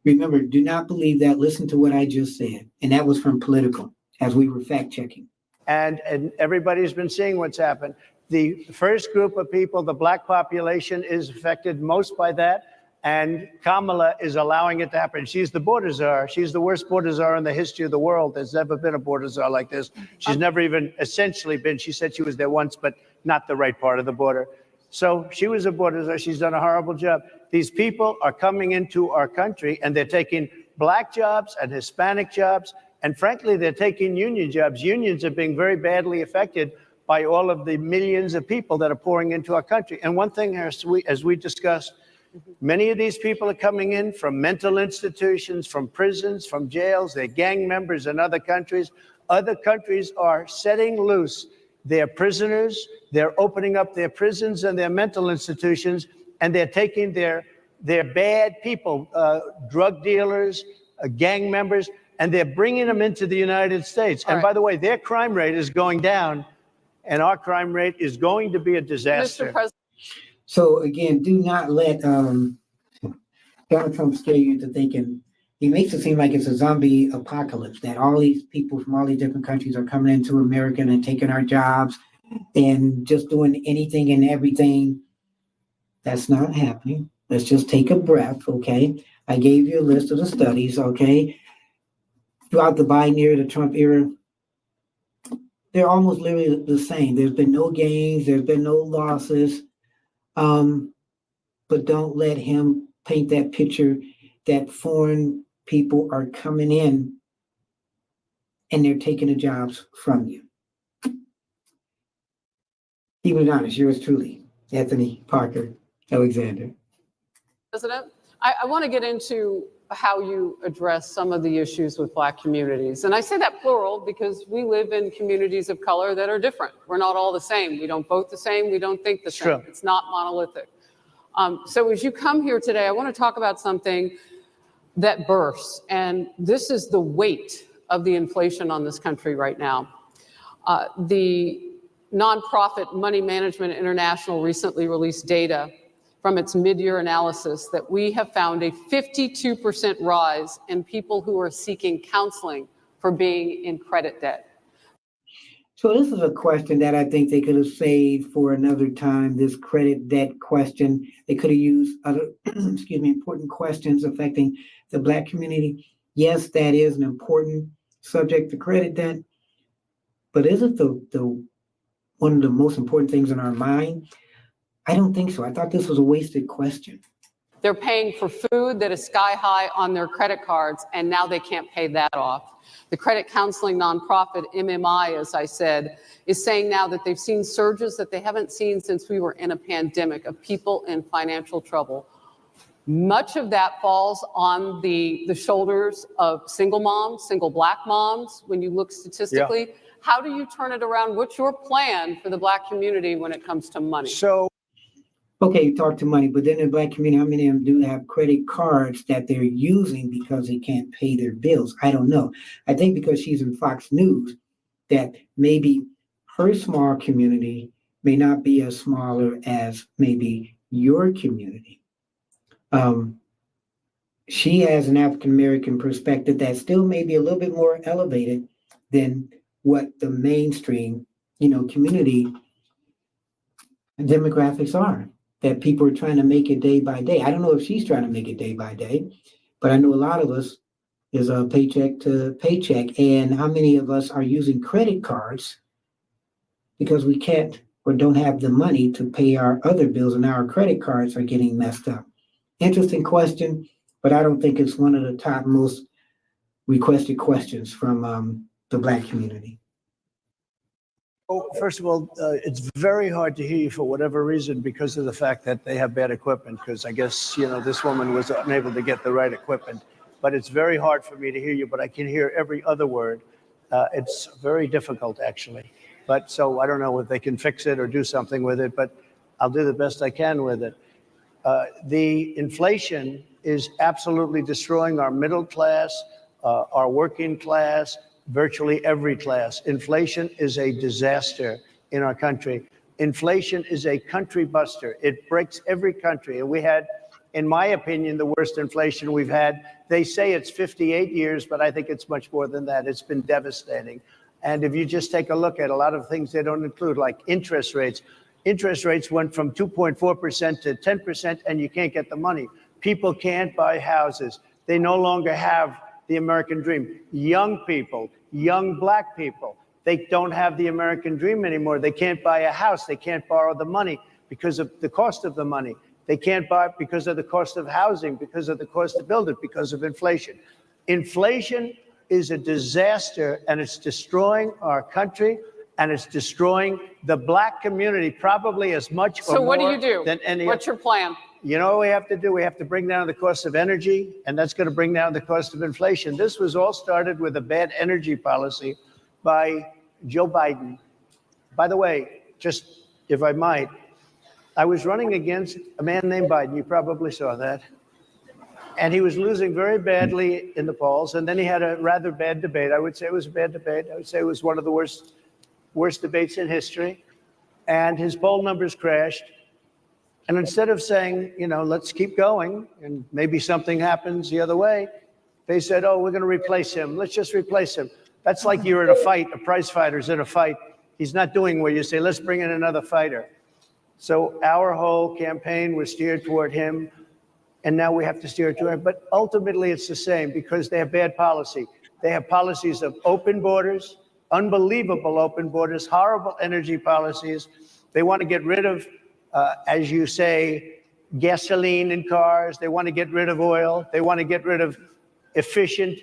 Remember, do not believe that. Listen to what I just said. And that was from Political, as we were fact checking. And everybody's been seeing what's happened. The first group of people, the Black population, is affected most by that. And Kamala is allowing it to happen. She's the border czar. She's the worst border czar in the history of the world. There's never been a border czar like this. She's never even essentially been. She said she was there once, but not the right part of the border. So she was a border czar. She's done a horrible job. These people are coming into our country, and they're taking Black jobs and Hispanic jobs. And frankly, they're taking union jobs. Unions are being very badly affected by all of the millions of people that are pouring into our country. And one thing, as we discussed, many of these people are coming in from mental institutions, from prisons, from jails. They're gang members in other countries. Other countries are setting loose their prisoners. They're opening up their prisons and their mental institutions, and they're taking their bad people, drug dealers, gang members, and they're bringing them into the United States. And by the way, their crime rate is going down, and our crime rate is going to be a disaster. Mr. President. So again, do not let Donald Trump scare you into thinking. He makes it seem like it's a zombie apocalypse, that all these people from all these different countries are coming into America and taking our jobs and just doing anything and everything. That's not happening. Let's just take a breath, okay? I gave you a list of the studies, okay? Throughout the Biden era, the Trump era, they're almost literally the same. There's been no gains, there's been no losses. But don't let him paint that picture that foreign people are coming in and they're taking the jobs from you. Keeping it honest, yours truly, Anthony Parker Alexander. President, I want to get into how you address some of the issues with Black communities. And I say that plural because we live in communities of color that are different. We're not all the same. We don't vote the same. We don't think the same. True. It's not monolithic. So as you come here today, I want to talk about something that bursts, and this is the weight of the inflation on this country right now. The nonprofit Money Management International recently released data from its mid-year analysis that we have found a 52% rise in people who are seeking counseling for being in credit debt. So this is a question that I think they could have saved for another time, this credit debt question. They could have used other, important questions affecting the Black community. Yes, that is an important subject, the credit debt, but is it the one of the most important things in our mind? I don't think so. I thought this was a wasted question. They're paying for food that is sky high on their credit cards, and now they can't pay that off. The credit counseling nonprofit MMI, as I said, is saying now that they've seen surges that they haven't seen since we were in a pandemic of people in financial trouble. Much of that falls on the shoulders of single moms, single Black moms, when you look statistically. Yeah. How do you turn it around? What's your plan for the Black community when it comes to money? Okay, you talk to money, but then in the Black community, how many of them do have credit cards that they're using because they can't pay their bills? I don't know. I think because she's in Fox News, that maybe her small community may not be as smaller as maybe your community. She has an African-American perspective that still may be a little bit more elevated than what the mainstream, community demographics are, that people are trying to make it day by day. I don't know if she's trying to make it day by day, but I know a lot of us is a paycheck to paycheck. And how many of us are using credit cards because we can't or don't have the money to pay our other bills, and now our credit cards are getting messed up? Interesting question, but I don't think it's one of the top most requested questions from the Black community. Oh, first of all, it's very hard to hear you for whatever reason because of the fact that they have bad equipment, because I guess, this woman was unable to get the right equipment. But it's very hard for me to hear you, but I can hear every other word. It's very difficult, actually. But so I don't know if they can fix it or do something with it, but I'll do the best I can with it. The inflation is absolutely destroying our middle class, our working class, virtually every class. Inflation is a disaster in our country. Inflation is a country buster. It breaks every country. And we had, in my opinion, the worst inflation we've had. They say it's 58 years, but I think it's much more than that. It's been devastating. And if you just take a look at a lot of things they don't include, like interest rates. Interest rates went from 2.4% to 10%, and you can't get the money. People can't buy houses. They no longer have the American dream. Young people, young Black people, they don't have the American dream anymore. They can't buy a house. They can't borrow the money because of the cost of the money. They can't buy it because of the cost of housing, because of the cost to build it, because of inflation. Inflation is a disaster, and it's destroying our country, and it's destroying the Black community probably as much or more. So what do you do? Than any. What's your plan? You know what we have to do? We have to bring down the cost of energy, and that's going to bring down the cost of inflation. This was all started with a bad energy policy by Joe Biden. By the way, just if I might, I was running against a man named Biden. You probably saw that. And he was losing very badly in the polls. And then he had a rather bad debate. I would say it was a bad debate. I would say it was one of the worst debates in history. And his poll numbers crashed. And instead of saying, let's keep going and maybe something happens the other way, they said, oh, we're going to replace him. Let's just replace him. That's like you're in a fight, a prize fighter's in a fight. He's not doing well. You say, let's bring in another fighter. So our whole campaign was steered toward him, and now we have to steer it toward him. But ultimately, it's the same because they have bad policy. They have policies of open borders, unbelievable open borders, horrible energy policies. They want to get rid of as you say, gasoline in cars. They want to get rid of oil. They want to get rid of efficient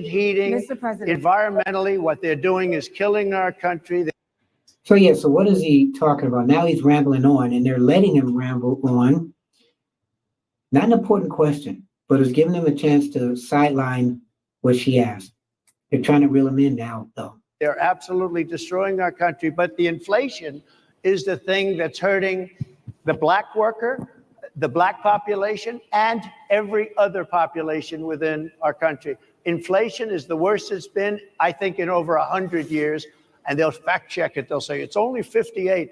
heating. Mr. President. Environmentally, what they're doing is killing our country. So yeah, so what is he talking about? Now he's rambling on, and they're letting him ramble on. Not an important question, but it's giving him a chance to sideline what she asked. They're trying to reel him in now, though. They're absolutely destroying our country, but the inflation is the thing that's hurting the black worker, the black population, and every other population within our country. Inflation is the worst it's been, I think, in over 100 years, and they'll fact check it. They'll say it's only 58,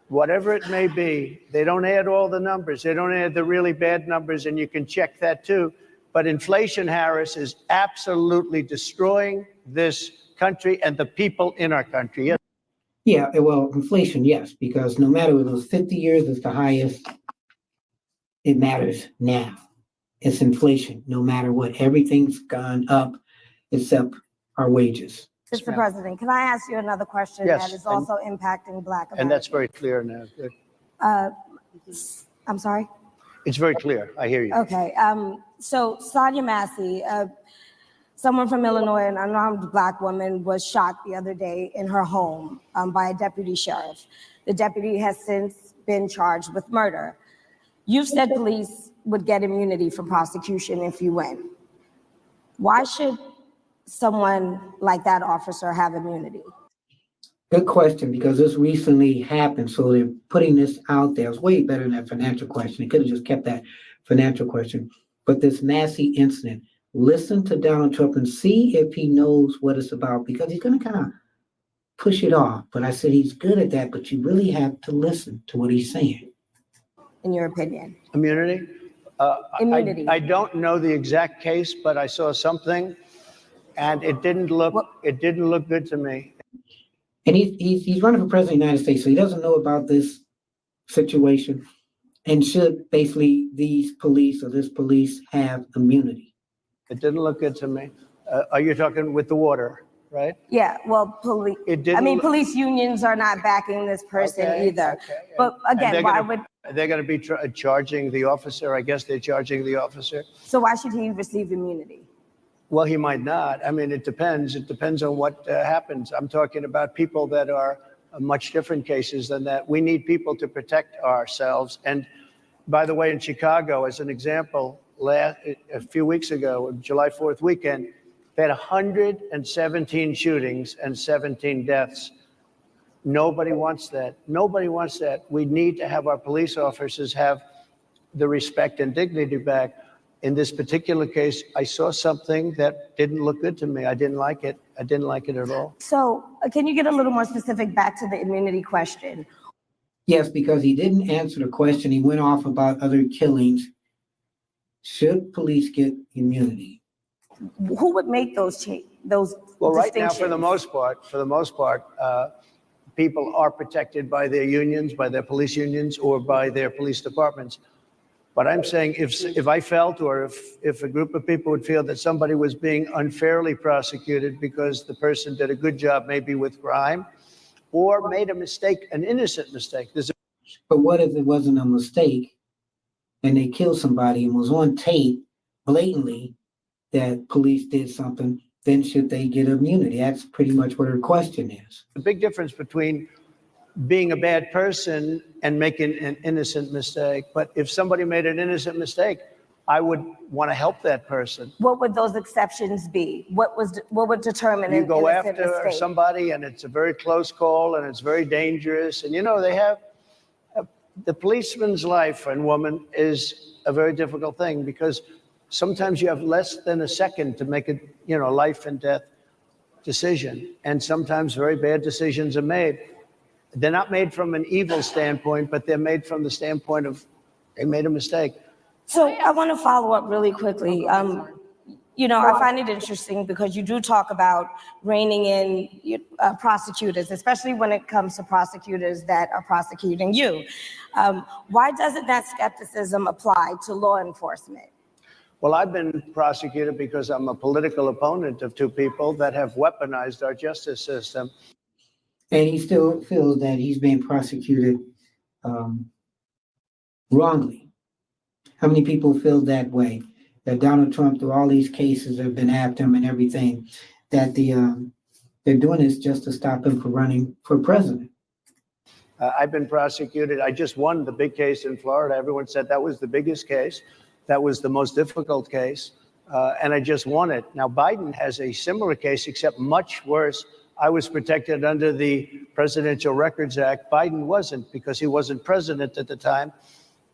whatever it may be. They don't add all the numbers. They don't add the really bad numbers, and you can check that too. But inflation, Harris, is absolutely destroying this country and the people in our country. Yes. Yeah, well, inflation, yes, because no matter what those 50 years is the highest, it matters now. It's inflation, no matter what. Everything's gone up except our wages. Mr. President, can I ask you another question Yes, that is also impacting Black Americans? And that's very clear now. Good. I'm sorry? It's very clear. I hear you. Okay. So Sonia Massey, someone from Illinois, an unarmed Black woman, was shot the other day in her home by a deputy sheriff. The deputy has since been charged with murder. You've said police would get immunity from prosecution if you win. Why should someone like that officer have immunity? Good question, because this recently happened, so they're putting this out there. It's way better than that financial question. It could have just kept that financial question. But this Massey incident, listen to Donald Trump and see if he knows what it's about, because he's going to kind of push it off. But I said he's good at that, but you really have to listen to what he's saying. In your opinion? Immunity? Immunity. I don't know the exact case, but I saw something, and it didn't look good to me. And he's running for president of the United States, so he doesn't know about this situation. And should basically these police or this police have immunity? It didn't look good to me. Are you talking with the water, right? Yeah, well, police. Police unions are not backing this person either. Okay. But again, why would? They're going to be charging the officer. I guess they're charging the officer. So why should he receive immunity? Well, he might not. I mean, it depends. It depends on what happens. I'm talking about people that are much different cases than that. We need people to protect ourselves. And by the way, in Chicago, as an example, a few weeks ago, July 4th weekend, they had 117 shootings and 17 deaths. Nobody wants that. Nobody wants that. We need to have our police officers have the respect and dignity back. In this particular case, I saw something that didn't look good to me. I didn't like it. I didn't like it at all. So can you get a little more specific back to the immunity question? Yes, because he didn't answer the question. He went off about other killings. Should police get immunity? Who would make those Well, right now, for the most part, people are protected by their unions, by their police unions, or by their police departments. But I'm saying if I felt, or if a group of people would feel that somebody was being unfairly prosecuted because the person did a good job maybe with crime or made a mistake, an innocent mistake. But what if it wasn't a mistake and they killed somebody and was on tape blatantly that police did something? Then should they get immunity? That's pretty much what her question is. The big difference between being a bad person and making an innocent mistake. But if somebody made an innocent mistake, I would want to help that person. What would those exceptions be? What would determine you an go innocent after mistake? Somebody and it's a very close call and it's very dangerous. And they have the policeman's life and woman is a very difficult thing because sometimes you have less than a second to make a life and death decision. And sometimes very bad decisions are made. They're not made from an evil standpoint, but they're made from the standpoint of they made a mistake. So I want to follow up really quickly. I find it interesting because you do talk about reining in prosecutors, especially when it comes to prosecutors that are prosecuting you. Why doesn't that skepticism apply to law enforcement? Well, I've been prosecuted because I'm a political opponent of two people that have weaponized our justice system. And he still feels that he's being prosecuted wrongly. How many people feel that way? That Donald Trump, through all these cases, have been after him and everything, that they're doing this just to stop him from running for president. I've been prosecuted. I just won the big case in Florida. Everyone said that was the biggest case. That was the most difficult case. And I just won it. Now, Biden has a similar case, except much worse. I was protected under the Presidential Records Act. Biden wasn't, because he wasn't president at the time.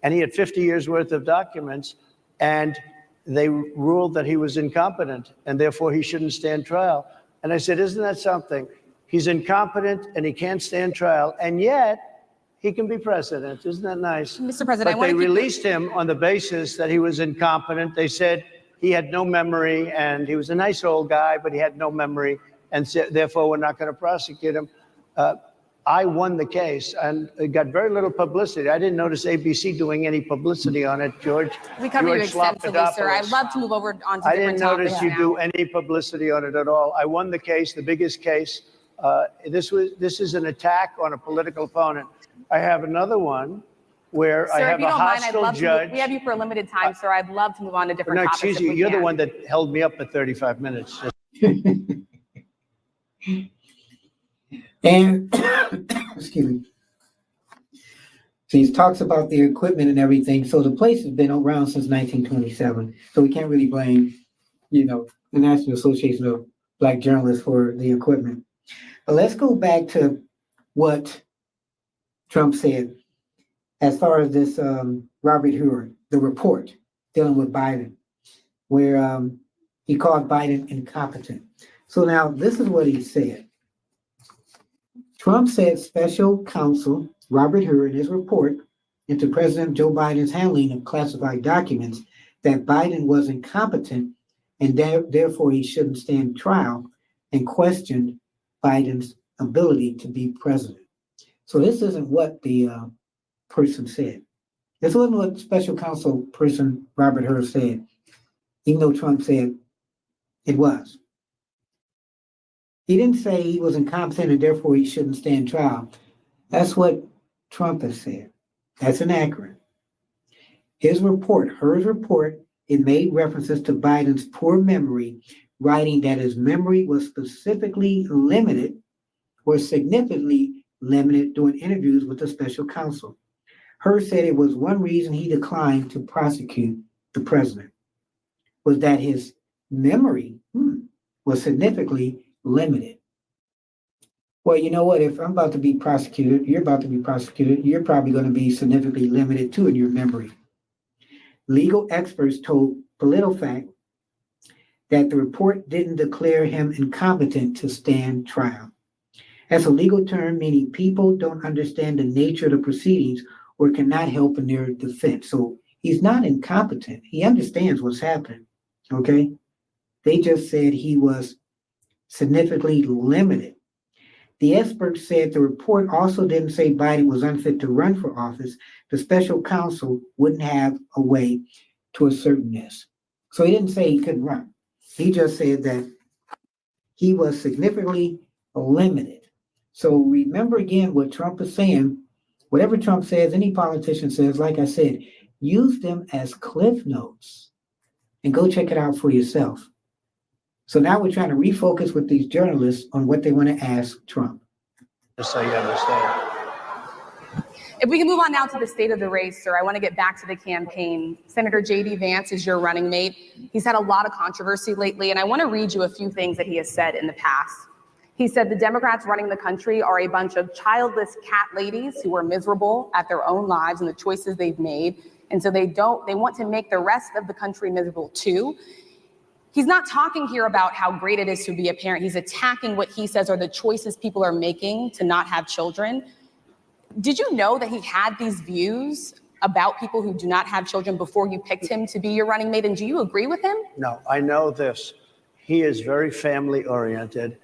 And he had 50 years worth of documents. And they ruled that he was incompetent, and therefore he shouldn't stand trial. And I said, isn't that something? He's incompetent and he can't stand trial, and yet he can be president. Isn't that nice? Mr. President, but they released him on the basis that he was incompetent. They said he had no memory, and he was a nice old guy, but he had no memory, and therefore we're not going to prosecute him. I won the case, and it got very little publicity. I didn't notice ABC doing any publicity on it, George. We covered you extensively, sir. I'd love to move over on to I different didn't topics notice you now. do any publicity on it at all. I won the case, the biggest case. This is an attack on a political opponent. I have another one where I have a hostile judge. We have you for a limited time, sir. I'd love to move on to different topics. Excuse you. You're the one that held me up for 35 minutes. And excuse me. So he talks about the equipment and everything. So the place has been around since 1927. So we can't really blame, the National Association of Black Journalists for the equipment. But let's go back to what Trump said as far as this Robert Hur, the report dealing with Biden, where he called Biden incompetent. So now this is what he said. Trump said special counsel Robert Hur in his report into President Joe Biden's handling of classified documents that Biden was incompetent and therefore he shouldn't stand trial, and questioned Biden's ability to be president. So this isn't what the person said. This wasn't what special counsel person Robert Hur said, even though Trump said it was. He didn't say he was incompetent and therefore he shouldn't stand trial. That's what Trump has said. That's inaccurate. His report, Hur's report, it made references to Biden's poor memory, writing that his memory was specifically limited or significantly limited during interviews with the special counsel. Hur said it was one reason he declined to prosecute the president, was that his memory was significantly limited. Well, you know what? If I'm about to be prosecuted, you're about to be prosecuted, you're probably going to be significantly limited too in your memory. Legal experts told PolitiFact that the report didn't declare him incompetent to stand trial. That's a legal term meaning people don't understand the nature of the proceedings or cannot help in their defense. So he's not incompetent. He understands what's happening. Okay? They just said he was significantly limited. The experts said the report also didn't say Biden was unfit to run for office. The special counsel wouldn't have a way to ascertain this. So he didn't say he couldn't run. He just said that he was significantly limited. So remember again what Trump is saying. Whatever Trump says, any politician says, like I said, use them as cliff notes and go check it out for yourself. So now we're trying to refocus with these journalists on what they want to ask Trump. Just so you understand. If we can move on now to the state of the race, sir, I want to get back to the campaign. Senator J.D. Vance is your running mate. He's had a lot of controversy lately, and I want to read you a few things that he has said in the past. He said the Democrats running the country are a bunch of childless cat ladies who are miserable at their own lives and the choices they've made, and so they want to make the rest of the country miserable too. He's not talking here about how great it is to be a parent. He's attacking what he says are the choices people are making to not have children. Did you know that he had these views about people who do not have children before you picked him to be your running mate? And do you agree with him? No, I know this. He is very family oriented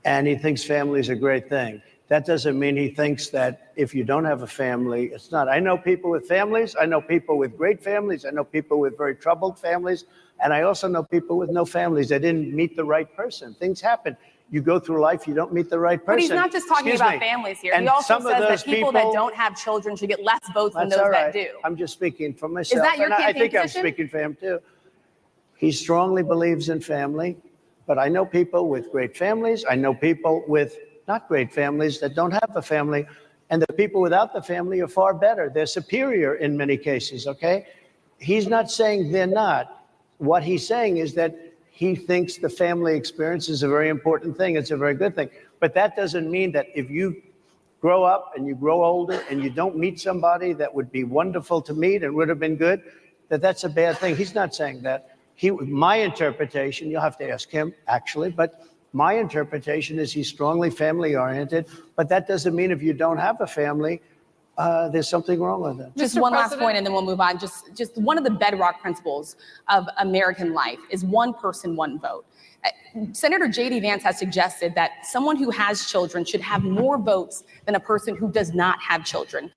and he thinks family is a great thing. That doesn't mean he thinks that if you don't have a family, it's not. I know people with families. I know people with great families. I know people with very troubled families. And I also know people with no families. They didn't meet the right person. Things happen. You go through life, you don't meet the right person. But he's not just talking about families here. He also says that people that don't have children should get less votes than those that do. I'm just speaking for myself. Is that your campaign I think position? I'm speaking for him too. He strongly believes in family, but I know people with great families. I know people with not great families that don't have a family. And the people without the family are far better. They're superior in many cases, okay? He's not saying they're not. What he's saying is that he thinks the family experience is a very important thing. It's a very good thing. But that doesn't mean that if you grow up and you grow older and you don't meet somebody that would be wonderful to meet and would have been good, that that's a bad thing. He's not saying that. My interpretation, you'll have to ask him actually, but my interpretation is he's strongly family oriented, but that doesn't mean if you don't have a family, there's something wrong with it. Just Mr. one last President? point and then we'll move on. Just one of the bedrock principles of American life is one person, one vote. Senator J.D. Vance has suggested that someone who has children should have more votes than a person who does not have children.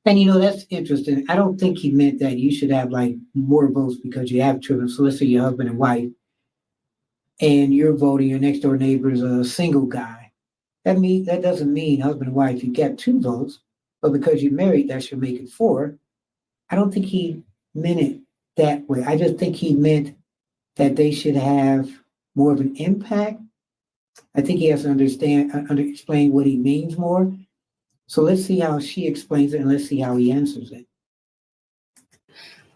And you know, that's interesting. I don't think he meant that you should have like more votes because you have children. So let's say your husband and wife, and you're voting, your next door neighbor is a single guy. That doesn't mean husband and wife, you get 2 votes, but because you're married, that should make it 4. I don't think he meant it that way. I just think he meant that they should have more of an impact. I think he has to explain what he means more. So let's see how she explains it and let's see how he answers it.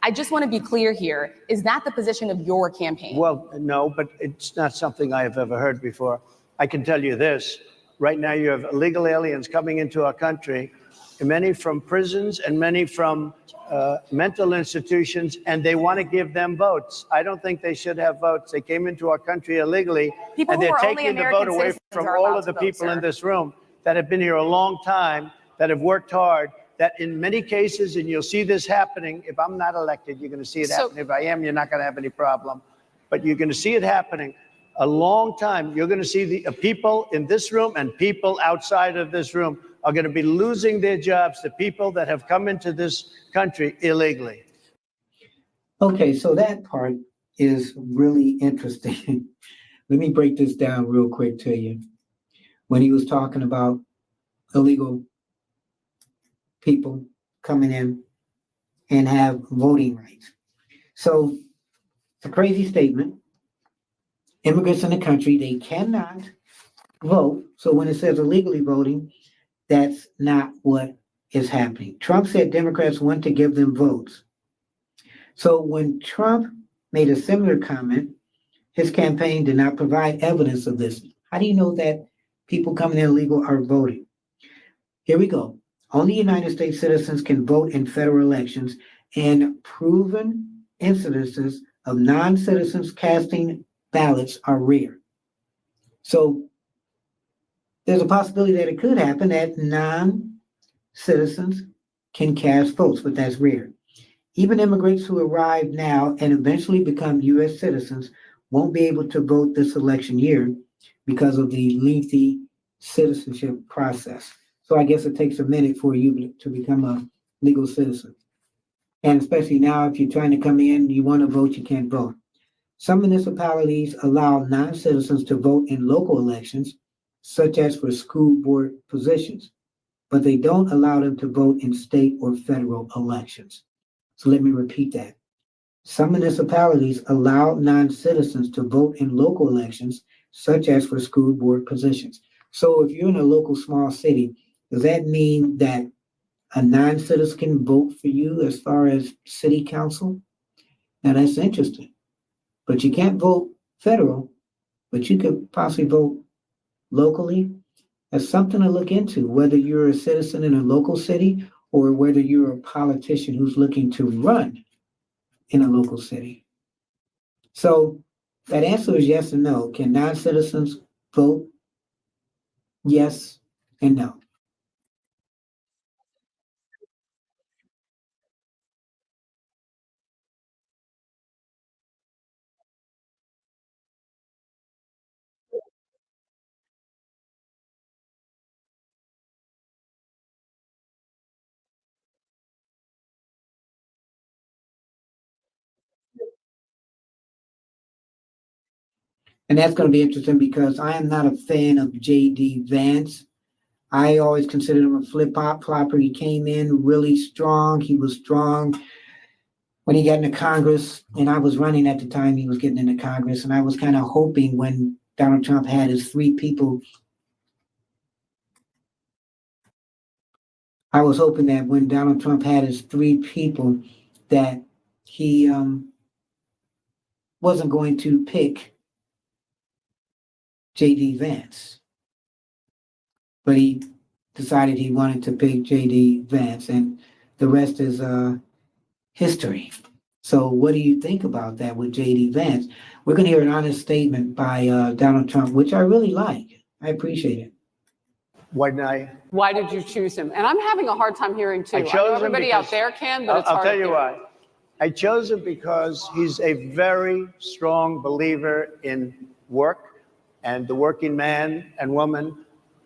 I just want to be clear here. Is that the position of your campaign? Well, no, but it's not something I have ever heard before. I can tell you this. Right now, you have illegal aliens coming into our country, many from prisons and many from mental institutions, and they want to give them votes. I don't think they should have votes. They came into our country illegally, People and who they're are only taking the American vote away citizens from are all allowed of the to vote, people in sir. this room that have been here a long time, that have worked hard, that in many cases, and you'll see this happening, if I'm not elected, you're going to see it happen. If I am, you're not going to have any problem. But you're going to see it happening a long time. You're going to see the people in this room and people outside of this room are going to be losing their jobs, the people that have come into this country illegally. Okay, so that part is really interesting. Let me break this down real quick to you. When he was talking about illegal people coming in and have voting rights. So it's a crazy statement. Immigrants in the country, they cannot vote. So when it says illegally voting, that's not what is happening. Trump said Democrats want to give them votes. So when Trump made a similar comment, his campaign did not provide evidence of this. How do you know that people coming in illegal are voting? Here we go. Only United States citizens can vote in federal elections, and proven incidences of non-citizens casting ballots are rare. So there's a possibility that it could happen that non-citizens can cast votes, but that's rare. Even immigrants who arrive now and eventually become U.S. citizens won't be able to vote this election year because of the lengthy citizenship process. So I guess it takes a minute for you to become a legal citizen. And especially now, if you're trying to come in, you want to vote, you can't vote. Some municipalities allow non-citizens to vote in local elections, such as for school board positions, but they don't allow them to vote in state or federal elections. So let me repeat that. Some municipalities allow non-citizens to vote in local elections, such as for school board positions. So if you're in a local small city, does that mean that a non-citizen can vote for you as far as city council? Now that's interesting. But you can't vote federal, but you could possibly vote locally. That's something to look into, whether you're a citizen in a local city or whether you're a politician who's looking to run in a local city. So that answer is yes and no. Can non-citizens vote? Yes and no. And that's going to be interesting because I am not a fan of J.D. Vance. I always considered him a flopper. He came in really strong. He was strong when he got into Congress, and I was running at the time he was getting into Congress, and I was kind of hoping when Donald Trump had his 3 people I was hoping that when Donald Trump had his three people, that he wasn't going to pick J.D. Vance, but he decided he wanted to pick J.D. Vance, and the rest is history. So, what do you think about that with J.D. Vance? We're going to hear an honest statement by Donald Trump, which I really like. I appreciate it. Why didn't I? Why did you choose him? And I'm having a hard time hearing too. I I chose know him everybody out because- there can, but it's I'll hard tell to you hear. why. I chose him because he's a very strong believer in work and the working man and woman,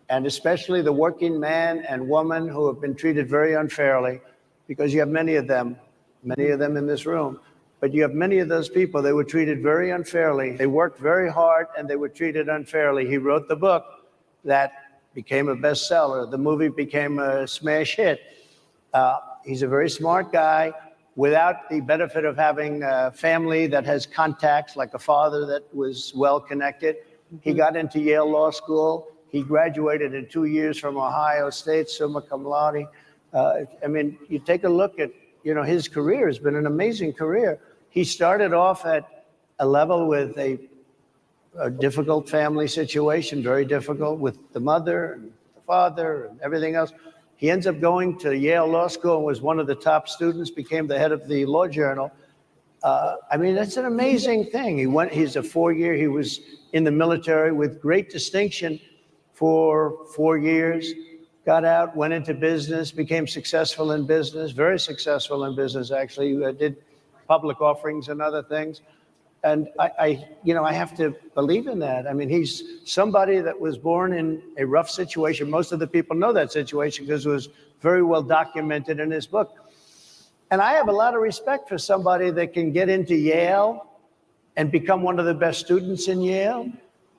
and especially the working man and woman who have been treated very unfairly, because you have many of them in this room. But you have many of those people, they were treated very unfairly. They worked very hard and they were treated unfairly. He wrote the book that became a bestseller. The movie became a smash hit. He's a very smart guy without the benefit of having a family that has contacts, like a father that was well connected. He got into Yale Law School. He graduated in 2 years from Ohio State, summa cum laude. I mean, you take a look at, his career has been an amazing career. He started off at a level with a difficult family situation, very difficult with the mother and the father and everything else. He ends up going to Yale Law School and was one of the top students, became the head of the law journal. I mean, that's an amazing thing. He's a 4-year, he was in the military with great distinction for 4 years, got out, went into business, became successful in business, very successful in business, actually, did public offerings and other things. And I have to believe in that. I mean, he's somebody that was born in a rough situation. Most of the people know that situation because it was very well documented in his book. And I have a lot of respect for somebody that can get into Yale and become one of the best students in Yale,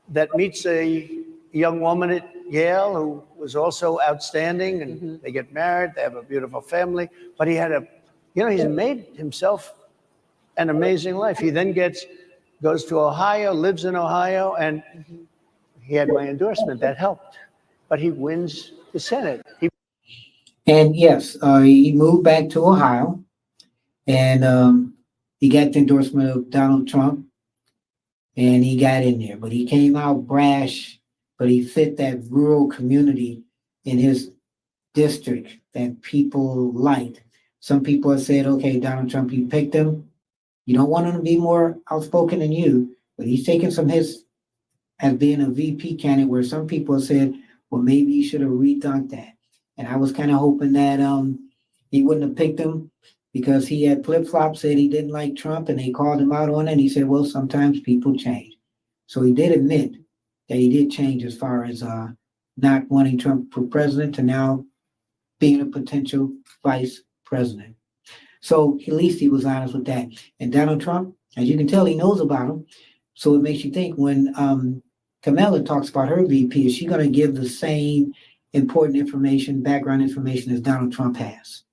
that meets a young woman at Yale who was also outstanding, and they get married, they have a beautiful family. But he had he's made himself an amazing life. He then goes to Ohio, lives in Ohio, and he had my endorsement. That helped. But he wins the Senate. And yes, he moved back to Ohio, and he got the endorsement of Donald Trump, and he got in there. But he came out brash, but he fit that rural community in his district that people liked. Some people have said, okay, Donald Trump, you picked him. You don't want him to be more outspoken than you, but he's taken some hits as being a VP candidate where some people have said, well, maybe you should have rethunk that. And I was kind of hoping that he wouldn't have picked him because he had flip-flops, said he didn't like Trump, and they called him out on it. And he said, well, sometimes people change. So he did admit that he did change as far as not wanting Trump for president to now being a potential vice president. So at least he was honest with that. And Donald Trump, as you can tell, he knows about him. So it makes you think when Kamala talks about her VP, is she going to give the same important information, background information as Donald Trump has?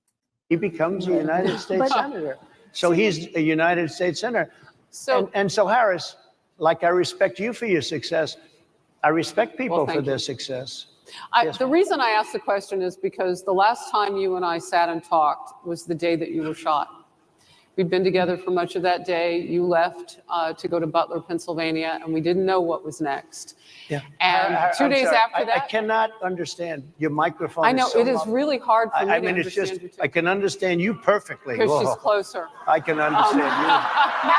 He becomes a United States Senator. So he's a United States Senator. So, And so, Harris, like I respect you for your success, I respect people Well, for thank their you. success. the reason I asked the question is because the last time you and I sat and talked was the day that you were shot. We'd been together for much of that day. You left to go to Butler, Pennsylvania, and we didn't know what was next. Yeah. And 2 days after I that, cannot understand your microphone. I know so it is muffled. really hard for me I to mean, it's understand just, you too. I can understand you perfectly. Because she's Whoa. closer. I can understand you. A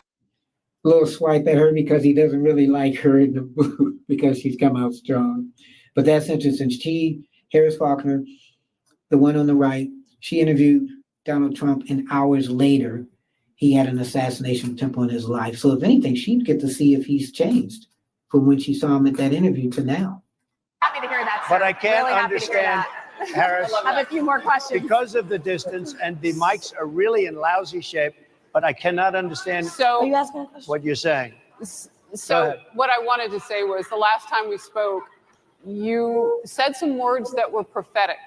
little swipe at her because he doesn't really like her in the booth because she's come out strong. But that's interesting. Harris Faulkner, the one on the right, she interviewed Donald Trump, and hours later, he had an assassination attempt on his life. So if anything, she'd get to see if he's changed from when she saw him at that interview to now. Happy to hear that, sir. But I can't Really happy to hear understand, that. Harris, I have a few more questions. because of the distance and the mics are really in lousy shape, but I cannot understand Are you So, asking a question? what you're saying. Go so ahead. what I wanted to say was the last time we spoke, you said some words that were prophetic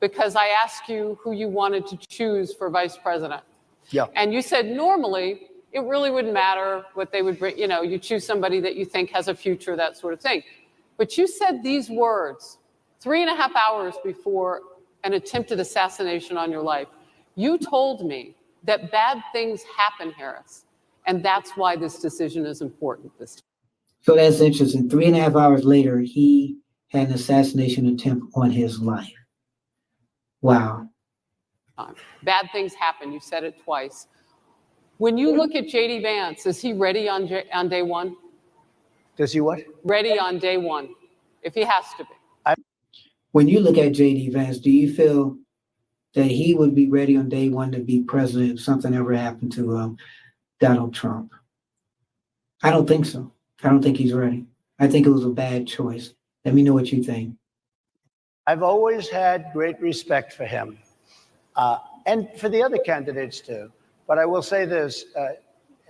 because I asked you who you wanted to choose for vice president. Yeah. And you said normally it really wouldn't matter what they would bring, you choose somebody that you think has a future, that sort of thing. But you said these words 3.5 hours before an attempted assassination on your life. You told me that bad things happen, Harris, and that's why this decision is important this time. So that's interesting. 3.5 hours later, he had an assassination attempt on his life. Wow. Bad things happen. You said it twice. When you look at J.D. Vance, is he ready on day one? Does he what? Ready on day one, if he has to be. When you look at J.D. Vance, do you feel that he would be ready on day one to be president if something ever happened to Donald Trump? I don't think so. I don't think he's ready. I think it was a bad choice. Let me know what you think. I've always had great respect for him, and for the other candidates too. But I will say this,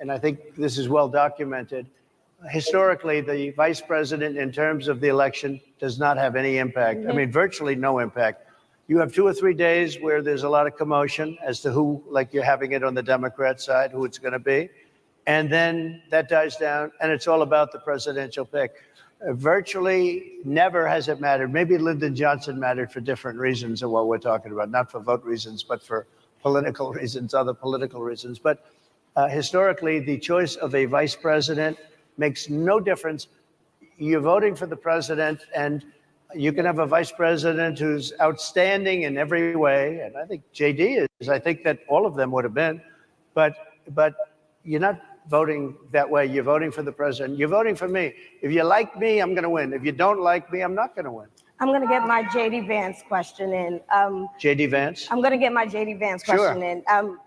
and I think this is well documented. Historically, the vice president, in terms of the election, does not have any impact. I mean, virtually no impact. You have 2 or 3 days where there's a lot of commotion as to who, like you're having it on the Democrat side, who it's going to be. And then that dies down, and it's all about the presidential pick. Virtually never has it mattered. Maybe Lyndon Johnson mattered for different reasons of what we're talking about, not for vote reasons, but for political reasons, other political reasons. But historically, the choice of a vice president makes no difference. You're voting for the president, and you can have a vice president who's outstanding in every way, and I think JD is. I think that all of them would have been, but you're not voting that way. You're voting for the president. You're voting for me. If you like me, I'm going to win. If you don't like me, I'm not going to win. I'm going to get my JD Vance question in. JD Vance? I'm going to get my JD Vance question in.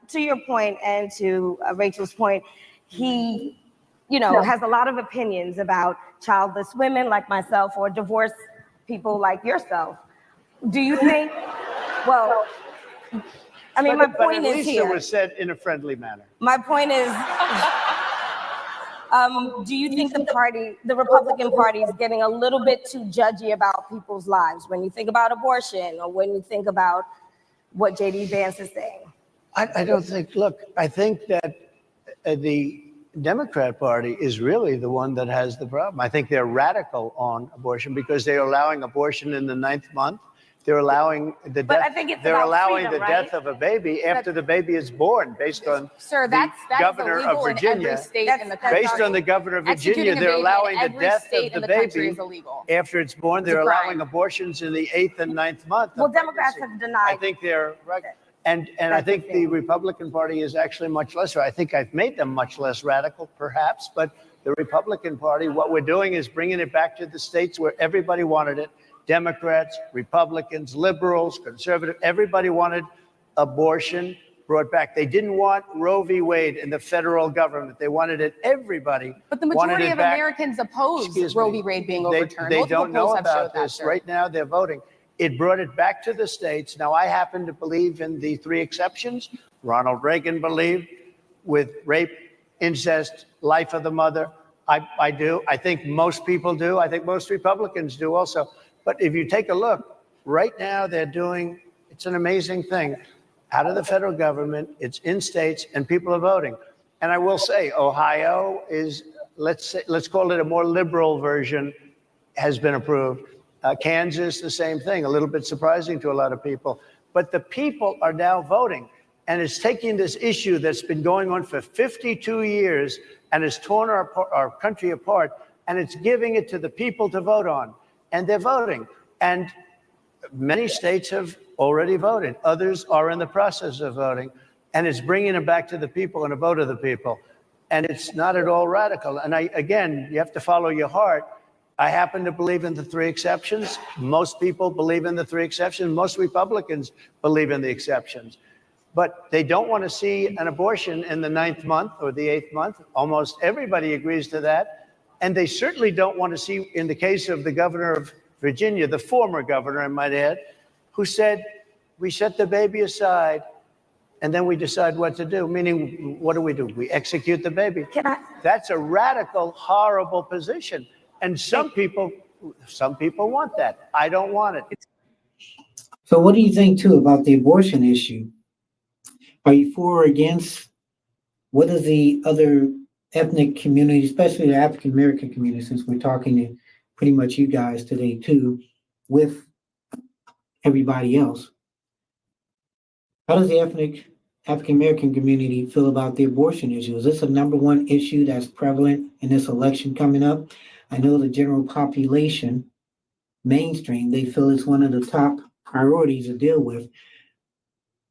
To your point and to Rachel's point, he, has a lot of opinions about childless women like myself or divorced people like yourself. Do you think, well, I mean, my point is here. But at least it was said in a friendly manner. My point is, do you think the Republican Party is getting a little bit too judgy about people's lives when you think about abortion or when you think about what J.D. Vance is saying? I don't think, look, I think that the Democrat Party is really the one that has the problem. I think they're radical on abortion because they're allowing abortion in the 9th month. They're allowing the death. I think it's they're about allowing freedom, the right? death of a baby after the baby is born, based on Sir, the that's governor illegal of Virginia. in every state in the country. Based on the governor of Virginia, Executing a they're baby in allowing the every death state of in the country baby is illegal. after it's born. It's a They're crime. allowing abortions in the 8th and 9th month. Well, of Democrats pregnancy. have denied. I think they're right. And I think the Republican Party is actually much less. I think I've made them much less radical, perhaps. But the Republican Party, what we're doing is bringing it back to the states where everybody wanted it. Democrats, Republicans, liberals, conservative, everybody wanted abortion brought back. They didn't want Roe v. Wade in the federal government. They wanted it. Everybody But the wanted majority it of back. Americans oppose Excuse Roe me. v. Wade being They overturned. don't Multiple know polls have about showed that, this. sir. Right now, they're voting. It brought it back to the states. Now, I happen to believe in the 3 exceptions. Ronald Reagan believed with rape, incest, life of the mother. I do. I think most people do. I think most Republicans do also. But if you take a look, right now they're doing, it's an amazing thing. Out of the federal government, it's in states, and people are voting. And I will say, Ohio is, let's call it a more liberal version, has been approved. Kansas, the same thing, a little bit surprising to a lot of people. But the people are now voting. And it's taking this issue that's been going on for 52 years and has torn our country apart, and it's giving it to the people to vote on. And they're voting. And many states have already voted. Others are in the process of voting. And it's bringing it back to the people and a vote of the people. And it's not at all radical. And again, you have to follow your heart. I happen to believe in the 3 exceptions. Most people believe in the 3 exceptions. Most Republicans believe in the exceptions. But they don't want to see an abortion in the 9th month or the 8th month. Almost everybody agrees to that. And they certainly don't want to see, in the case of the governor of Virginia, the former governor, I might add, who said, we set the baby aside and then we decide what to do. Meaning, what do? We execute the baby. That's a radical, horrible position. And some people want that. I don't want it. So what do you think too about the abortion issue? Are you for or against? What is the other ethnic community, especially the African American community, since we're talking to pretty much you guys today too, with everybody else? How does the African American community feel about the abortion issue? Is this a number one issue that's prevalent in this election coming up? I know the general population, mainstream, they feel it's one of the top priorities to deal with,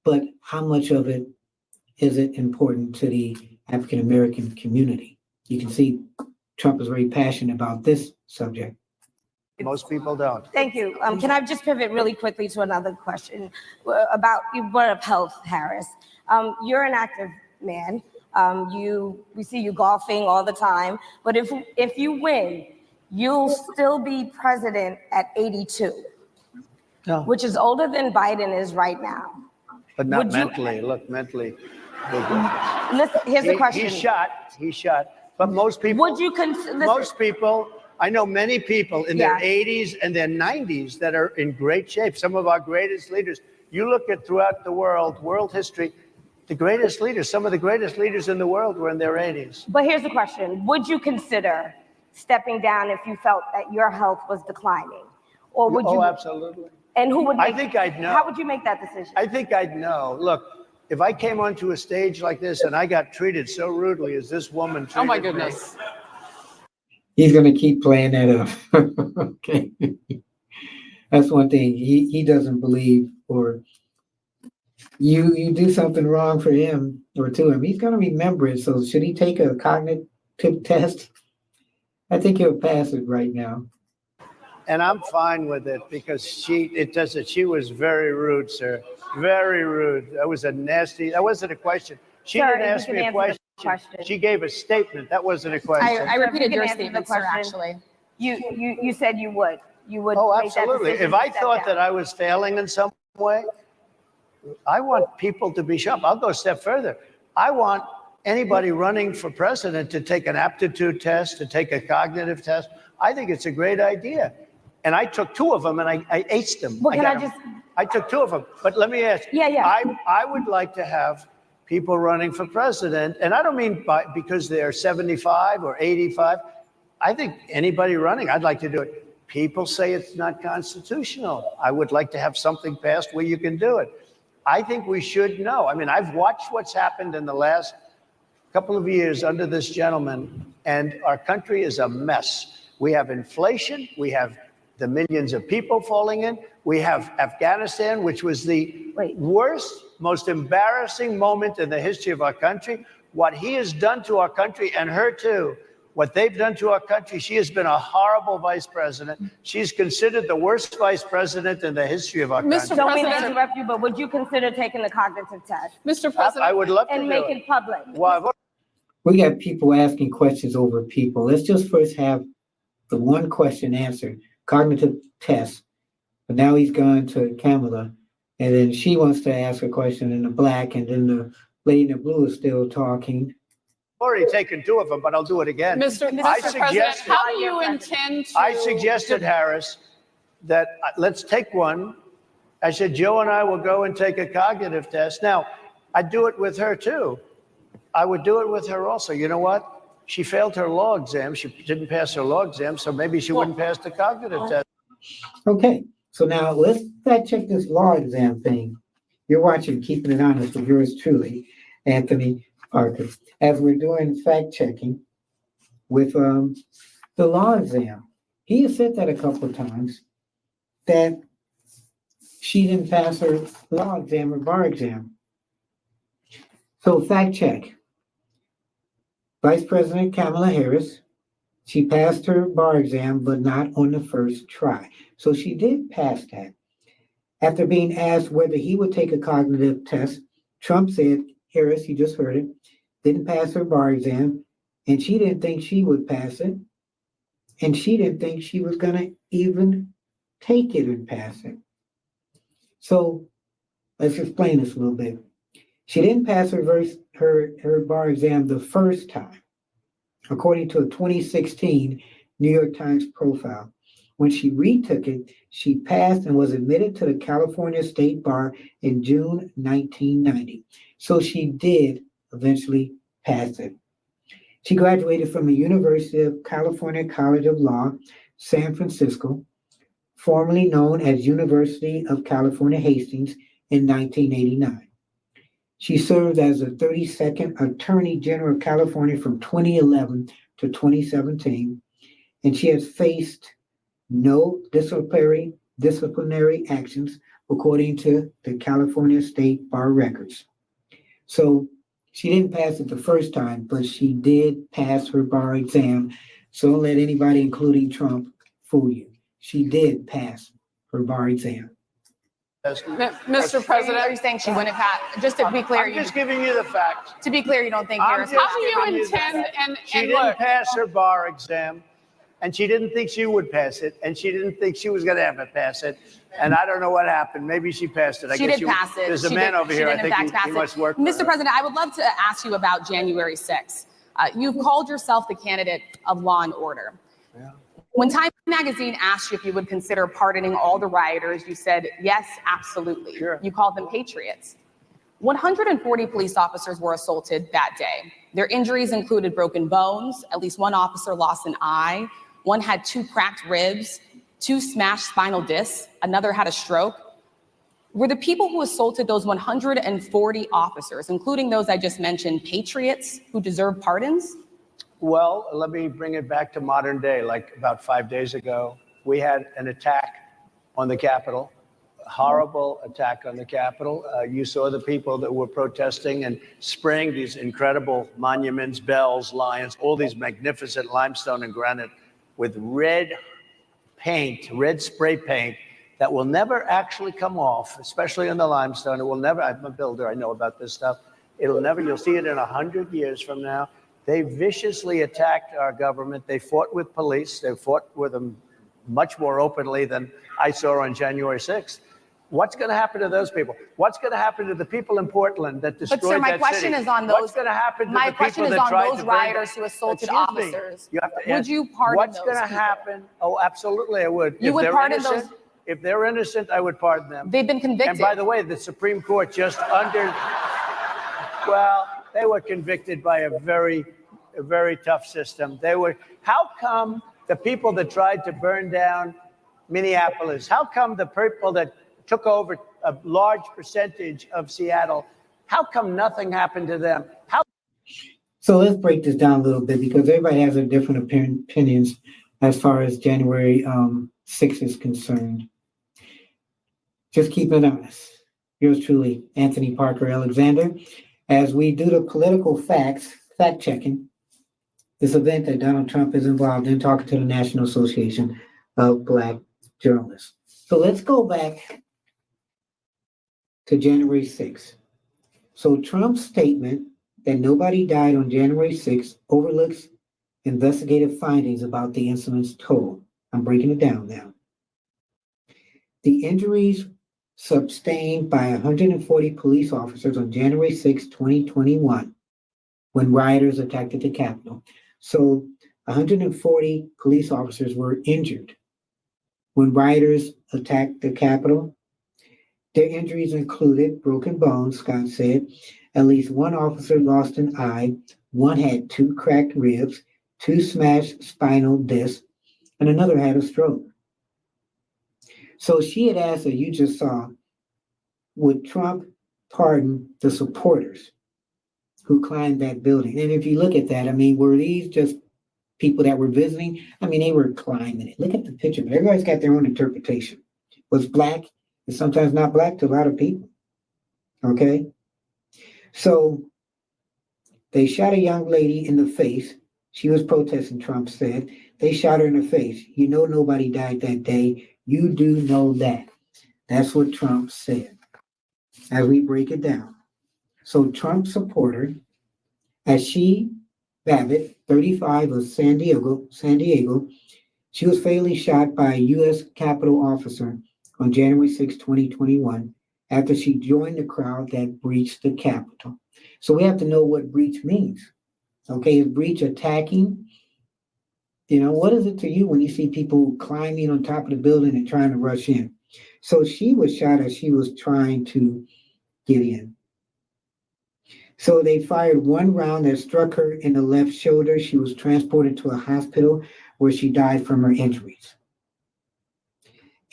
but how much of it is it important to the African American community? You can see Trump is very passionate about this subject. Most people don't. Thank you. Can I just pivot really quickly to another question about, you brought up health, Harris. You're an active man. We see you golfing all the time, but if you win, you'll still be president at 82, No, which is older than Biden is right now. but not would you- mentally. Look, mentally. Listen, here's the question. He's shot. But most people, Would you consider? most people, I know many people in their Yeah. 80s and their 90s that are in great shape. Some of our greatest leaders. You look at throughout the world history, the greatest leaders, some of the greatest leaders in the world were in their 80s. But here's the question. Would you consider stepping down if you felt that your health was declining? Or would you? Oh, absolutely. And who would I make, think I'd know. How would you make that decision? I think I'd know. Look, if I came onto a stage like this and I got treated so rudely as this woman treated Oh my me, goodness. He's going to keep playing that up. Okay. That's one thing he doesn't believe, or you do something wrong for him or to him, he's going to remember it. So should he take a cognitive test? I think he'll pass it right now. and I'm fine with it because she was very rude, sir. Very rude. That wasn't a question. She Sir, didn't you ask can me a answer the question. question. She gave a statement. That wasn't a question. I repeated You your can answer the statement, sir, question. actually. You said you would. You would Oh, make that absolutely. decision If I to step thought down. that I was failing in some way, I want people to be sharp. I'll go a step further. I want anybody running for president to take an aptitude test, to take a cognitive test. I think it's a great idea. And I took two of them and I aced them. Well, can got I them. just- I took two of them. But let me ask. Yeah. I would like to have people running for president, and I don't mean because they're 75 or 85. I think anybody running, I'd like to do it. People say it's not constitutional. I would like to have something passed where you can do it. I think we should know. I mean, I've watched what's happened in the last couple of years under this gentleman, and our country is a mess. We have inflation. We have the millions of people falling in. We have Afghanistan, which was the worst, most embarrassing moment in the history of our country. What he has done to our country, and her too, what they've done to our country, she has been a horrible vice president. She's considered the worst vice president in the history of our Mr. country. Don't mean to President- interrupt you, but would you consider taking the cognitive test Mr. I President, would love to and do make it. it public? Well, We got people asking questions over people. Let's just first have the one question answered, cognitive test. But now he's gone to Kamala, and then she wants to ask a question in the black, and then the lady in the blue is still talking. I've already taken two of them, but I'll do it again. Mr. I President, suggested- how do you intend to? I suggested, Harris, that let's take one. I said, Joe and I will go and take a cognitive test. Now, I'd do it with her too. I would do it with her also. You know what? She failed her law exam. She didn't pass her law exam, so maybe she wouldn't pass the cognitive test. Okay, so now let's fact check this law exam thing. You're watching Keeping It Honest with yours truly, Anthony Parker, as we're doing fact checking with the law exam. He has said that a couple of times, that she didn't pass her law exam or bar exam. So fact check. Vice President Kamala Harris, she passed her bar exam, but not on the first try. So she did pass that. After being asked whether he would take a cognitive test, Trump said, Harris, you just heard it, didn't pass her bar exam, and she didn't think she would pass it, and she didn't think she was going to even take it and pass it. So let's explain this a little bit. She didn't pass her bar exam the first time, according to a 2016 New York Times profile. When she retook it, she passed and was admitted to the California State Bar in June 1990. So she did eventually pass it. She graduated from the University of California College of Law, San Francisco, formerly known as University of California, Hastings, in 1989. She served as the 32nd Attorney General of California from 2011 to 2017, and she has faced no disciplinary actions according to the California State Bar records. So she didn't pass it the first time, but she did pass her bar exam. So don't let anybody, including Trump, fool you. She did pass her bar exam. Mr. Are President, you saying she wouldn't pass? Just to be clear, I'm just giving you the facts. to be clear, you don't think I'm Harris? just how do giving you you the intend, facts. She and didn't look, pass her bar exam, and she didn't think she would pass it, and she didn't think she was going to ever pass it. And I don't know what happened. Maybe she passed it. She did pass it. There's a She man did- over she here. did I in think fact he pass must it. work. Mr. President, I would love to ask you about January 6th. You've called yourself the candidate of law and order. Yeah. When Time Magazine asked you if you would consider pardoning all the rioters, you said, yes, absolutely. Sure. You called them patriots. 140 police officers were assaulted that day. Their injuries included broken bones, at least one officer lost an eye, one had 2 cracked ribs, 2 smashed spinal discs, another had a stroke. Were the people who assaulted those 140 officers, including those I just mentioned, patriots who deserve pardons? Well, let me bring it back to modern day. Like about 5 days ago, we had an attack on the Capitol, a horrible attack on the Capitol. You saw the people that were protesting and spraying these incredible monuments, bells, lions, all these magnificent limestone and granite with red paint, red spray paint that will never actually come off, especially in the limestone. It will never, I'm a builder, I know about this stuff. It'll never, you'll see it in 100 years from now. They viciously attacked our government. They fought with police. They fought with them much more openly than I saw on January 6th. What's going to happen to those people? What's going to happen to the people in Portland that destroyed But sir, my that question city? is on those. What's going to happen to my the question people is that on tried those to burn rioters down- who assaulted Excuse me. officers. You have to Would answer. you pardon What's those going to people? happen? Oh, absolutely, I would. You If would they're pardon innocent, those- If they're innocent, I would pardon them. They've been convicted. And by the way, the Supreme Court just well, they were convicted by a very tough system. How come the people that tried to burn down Minneapolis, how come the people that took over a large percentage of Seattle, how come nothing happened to them? So let's break this down a little bit because everybody has their different opinions as far as January 6th is concerned. Just keep it honest. Yours truly, Anthony Parker Alexander. As we do the political fact checking, this event that Donald Trump is involved in, talking to the National Association of Black Journalists. So let's go back to January 6th. So Trump's statement that nobody died on January 6th overlooks investigative findings about the incident's total. I'm breaking it down now. The injuries sustained by 140 police officers on January 6, 2021, when rioters attacked the Capitol. So 140 police officers were injured when rioters attacked the Capitol. Their injuries included broken bones, Scott said. At least one officer lost an eye, one had 2 cracked ribs, 2 smashed spinal discs, and another had a stroke. So she had asked, as you just saw, would Trump pardon the supporters who climbed that building? And if you look at that, I mean, were these just people that were visiting? I mean, they were climbing it. Look at the picture. Everybody's got their own interpretation. What's black is sometimes not black to a lot of people. Okay? So they shot a young lady in the face. She was protesting, Trump said. They shot her in the face. You know nobody died that day. You do know that. That's what Trump said. As we break it down. So Trump supporter, as she Babbitt, 35 of San Diego, she was fatally shot by a U.S. Capitol officer on January 6, 2021, after she joined the crowd that breached the Capitol. So we have to know what breach means. Okay, is breach attacking? You know, what is it to you when you see people climbing on top of the building and trying to rush in? So she was shot as she was trying to get in. So they fired one round that struck her in the left shoulder. She was transported to a hospital where she died from her injuries.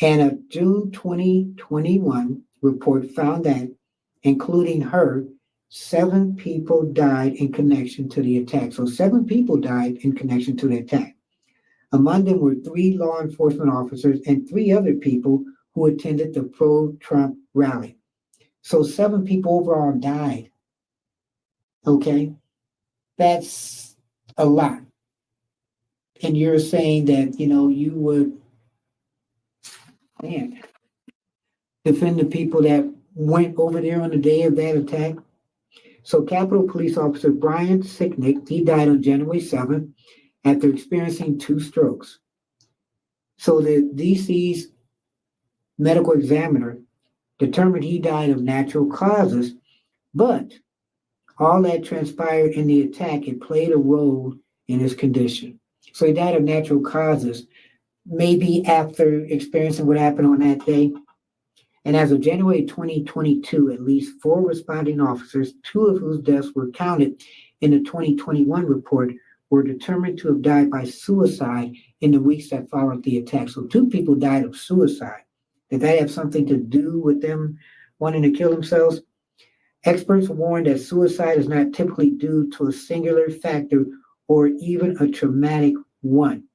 And a June 2021 report found that, including her, 7 people died in connection to the attack. So 7 people died in connection to the attack. Among them were 3 law enforcement officers and 3 other people who attended the pro-Trump rally. So 7 people overall died. Okay, that's a lot. And you're saying that, you would, man, defend the people that went over there on the day of that attack. So Capitol Police Officer Brian Sicknick, he died on January 7th after experiencing 2 strokes. So the DC's medical examiner determined he died of natural causes, but all that transpired in the attack, it played a role in his condition. So he died of natural causes, maybe after experiencing what happened on that day. And as of January 2022, at least 4 responding officers, 2 of whose deaths were counted in the 2021 report, were determined to have died by suicide in the weeks that followed the attack. So 2 people died of suicide. Did that have something to do with them wanting to kill themselves? Experts warn that suicide is not typically due to a singular factor or even a traumatic one.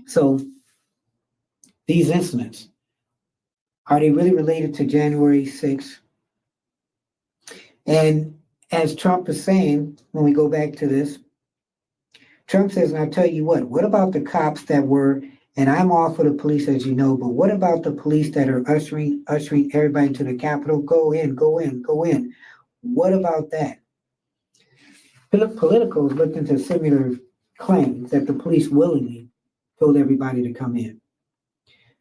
So these incidents, are they really related to January 6th? And as Trump is saying, when we go back to this, Trump says, and I'll tell you what about the cops that were, and I'm all for the police, as you know, but what about the police that are ushering everybody to the Capitol? Go in. What about that? Politico looked into similar claims that the police willingly told everybody to come in.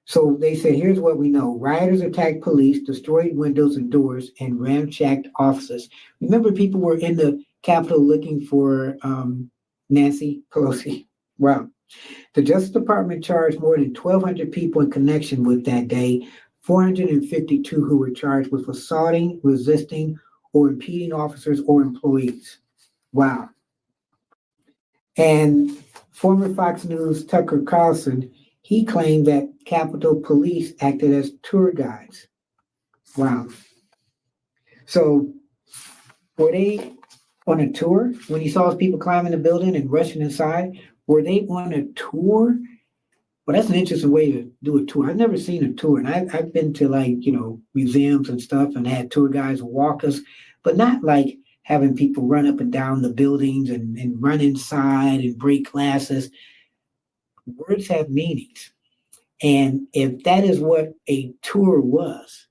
So they said, here's what we know. Rioters attacked police, destroyed windows and doors, and ramshacked offices. Remember, people were in the Capitol looking for Nancy Pelosi. Wow. The Justice Department charged more than 1,200 people in connection with that day, 452 who were charged with assaulting, resisting, or impeding officers or employees. Wow. And former Fox News Tucker Carlson, he claimed that Capitol Police acted as tour guides. Wow. So were they on a tour when he saw people climbing the building and rushing inside? Were they on a tour? Well, that's an interesting way to do a tour. I've never seen a tour, and I've been to museums and stuff and had tour guides walk us, but not like having people run up and down the buildings and run inside and break glasses. Words have meanings. And if that is what a tour was,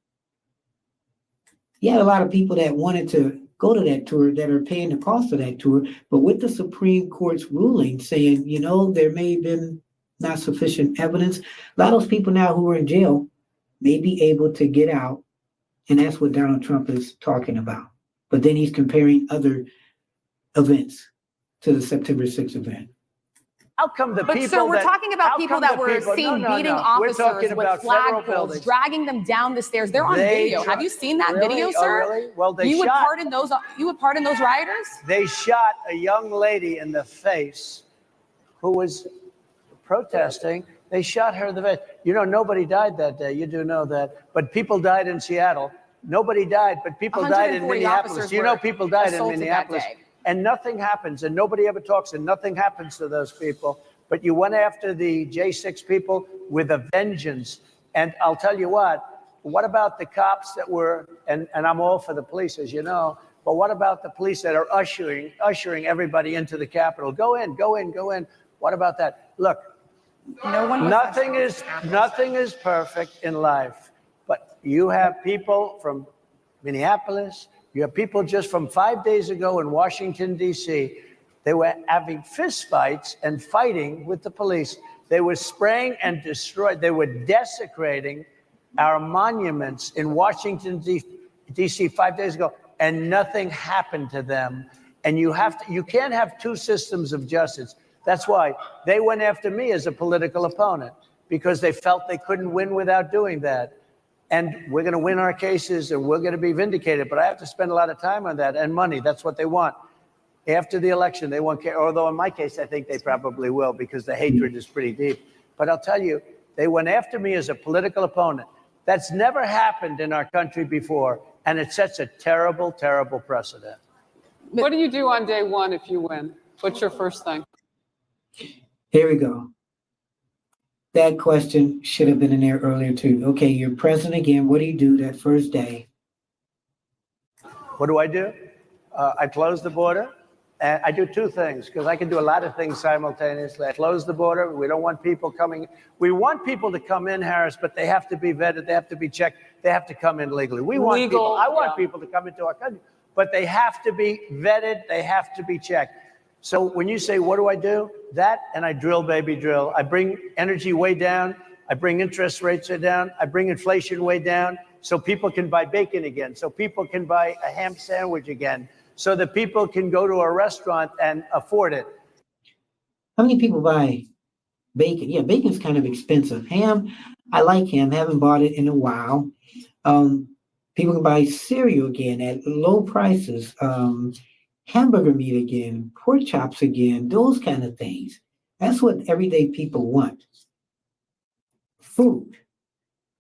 you had a lot of people that wanted to go to that tour that are paying the cost of that tour. But with the Supreme Court's ruling saying, there may have been not sufficient evidence, a lot of those people now who are in jail may be able to get out. And that's what Donald Trump is talking about. But then he's comparing other events to the September 6th event. How come the But people sir, we're that, talking about how people come that the were people- seen no, beating We're officers talking with about federal flagpoles, buildings. dragging them down the stairs. They're on They video. try- Have you seen that Really? video, Oh, sir? really? Well, they you would shot- pardon those. You would pardon those rioters? They shot a young lady in the face who was protesting. They shot her in the face. Nobody died that day. You do know that. But people died in Seattle. Nobody died, but people died in 140 Minneapolis. People died in assaulted that Minneapolis. day. And nothing happens, and nobody ever talks, and nothing happens to those people. But you went after the J6 people with a vengeance. And I'll tell you what about the cops that were, and I'm all for the police, as you know, but what about the police that are ushering everybody into the Capitol? Go in. What about that? Look, nothing is perfect in life, but you have people from Minneapolis, you have people just from 5 days ago in Washington, D.C., they were having fistfights and fighting with the police. They were spraying and destroying. They were desecrating our monuments in Washington, D.C. 5 days ago, and nothing happened to them. And you can't have 2 systems of justice. That's why they went after me as a political opponent, because they felt they couldn't win without doing that. And we're going to win our cases and we're going to be vindicated. But I have to spend a lot of time on that and money. That's what they want. After the election, they won't care. Although in my case, I think they probably will, because the hatred is pretty deep. But I'll tell you, they went after me as a political opponent. That's never happened in our country before. And it sets a terrible, terrible precedent. What do you do on day one if you win? What's your first thing? Here we go. That question should have been in there earlier too. Okay, you're president again. What do you do that first day? What do? I close the border. And I do two things because I can do a lot of things simultaneously. I close the border. We don't want people coming. We want people to come in, Harris, but they have to be vetted. They have to be checked. They have to come in legally. We want Legal, people. I want yeah. people to come into our country, but they have to be vetted. They have to be checked. So when you say, what do? That, and I drill, baby, drill. I bring energy way down. I bring interest rates down. I bring inflation way down so people can buy bacon again, so people can buy a ham sandwich again, so that people can go to a restaurant and afford it. How many people buy bacon? Yeah, bacon's kind of expensive. Ham, I like ham. Haven't bought it in a while. People can buy cereal again at low prices. Hamburger meat again, pork chops again, those kind of things. That's what everyday people want. Food.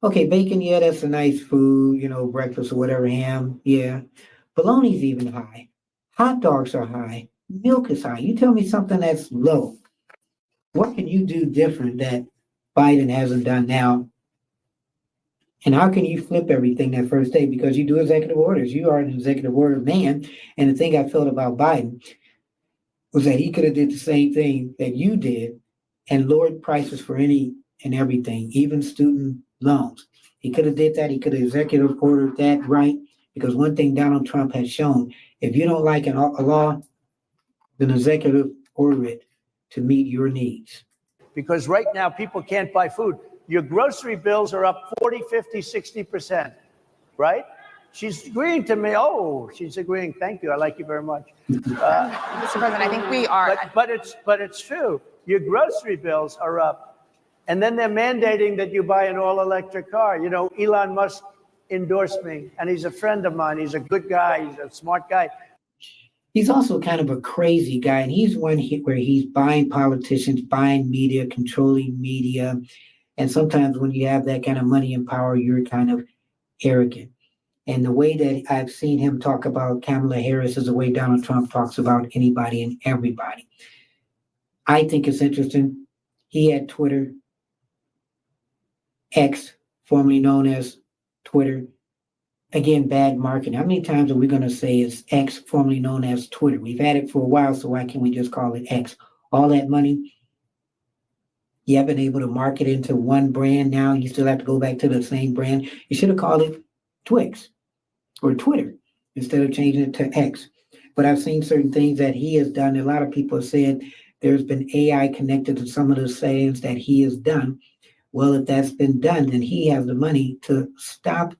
Okay, bacon, yeah, that's a nice food, breakfast or whatever, ham, yeah. Bologna's even high. Hot dogs are high. Milk is high. You tell me something that's low. What can you do different that Biden hasn't done now? And how can you flip everything that first day? Because you do executive orders. You are an executive order man. And the thing I felt about Biden was that he could have did the same thing that you did and lowered prices for any and everything, even student loans. He could have did that. He could have executive ordered that, right? Because one thing Donald Trump has shown, if you don't like a law, then executive order it to meet your needs. Because right now people can't buy food. Your grocery bills are up 40, 50, 60%, right? She's agreeing to me. Oh, she's agreeing. Thank you. I like you very much. Mr. President, I think we are. But it's true. Your grocery bills are up. And then they're mandating that you buy an all-electric car. Elon Musk endorsed me, and he's a friend of mine. He's a good guy. He's a smart guy. He's also kind of a crazy guy, and he's one where he's buying politicians, buying media, controlling media. And sometimes when you have that kind of money and power, you're kind of arrogant. And the way that I've seen him talk about Kamala Harris is the way Donald Trump talks about anybody and everybody. I think it's interesting. He had Twitter, X, formerly known as Twitter. Again, bad marketing. How many times are we going to say it's X, formerly known as Twitter? We've had it for a while, so why can't we just call it X? All that money, you haven't been able to market into one brand now. You still have to go back to the same brand. You should have called it Twix or Twitter instead of changing it to X. But I've seen certain things that he has done. A lot of people have said there's been AI connected to some of the sayings that he has done. Well, if that's been done, then he has the money to stop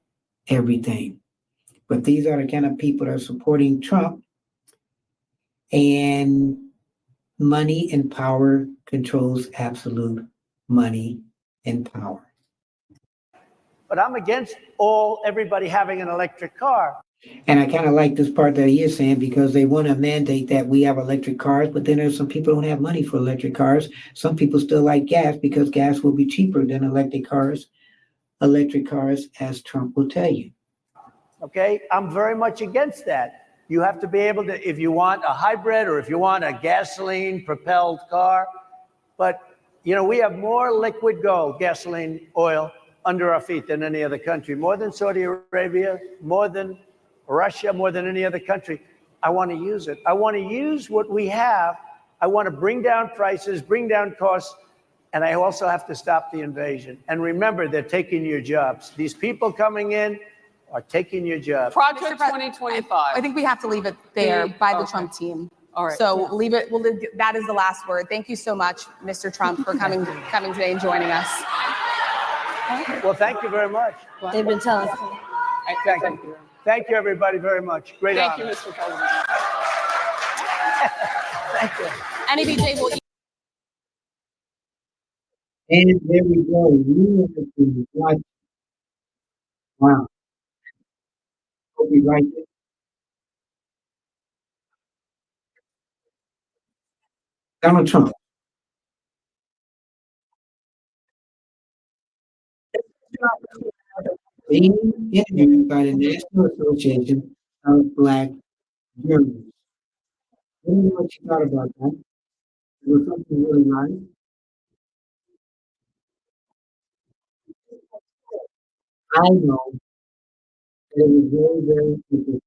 everything. But these are the kind of people that are supporting Trump, and money and power controls absolute money and power. But I'm against everybody having an electric car. And I kind of like this part that he is saying, because they want to mandate that we have electric cars, but then there's some people who don't have money for electric cars. Some people still like gas because gas will be cheaper than electric cars, as Trump will tell you. Okay, I'm very much against that. You have to be able to, if you want a hybrid or if you want a gasoline propelled car. But, we have more liquid gold, gasoline, oil under our feet than any other country, more than Saudi Arabia, more than Russia, more than any other country. I want to use it. I want to use what we have. I want to bring down prices, bring down costs, and I also have to stop the invasion. And remember, they're taking your jobs. These people coming in are taking your jobs. Project 2025. I think we have to leave it there by the Okay. Trump team. All right. So leave it. That is the last word. Thank you so much, Mr. Trump, for coming today and joining us. Well, thank you very much. They've been telling us. Thank you. Thank you, everybody, very much. Great Thank you, honor. Mr. President. Thank you. NABJ will. And there we go. You have to watch. Wow. Hope you like it. Donald Trump. being interviewed by the National Association of Black Journalists. Let me know what you thought about that. It was something really nice. I know that it was very, very interesting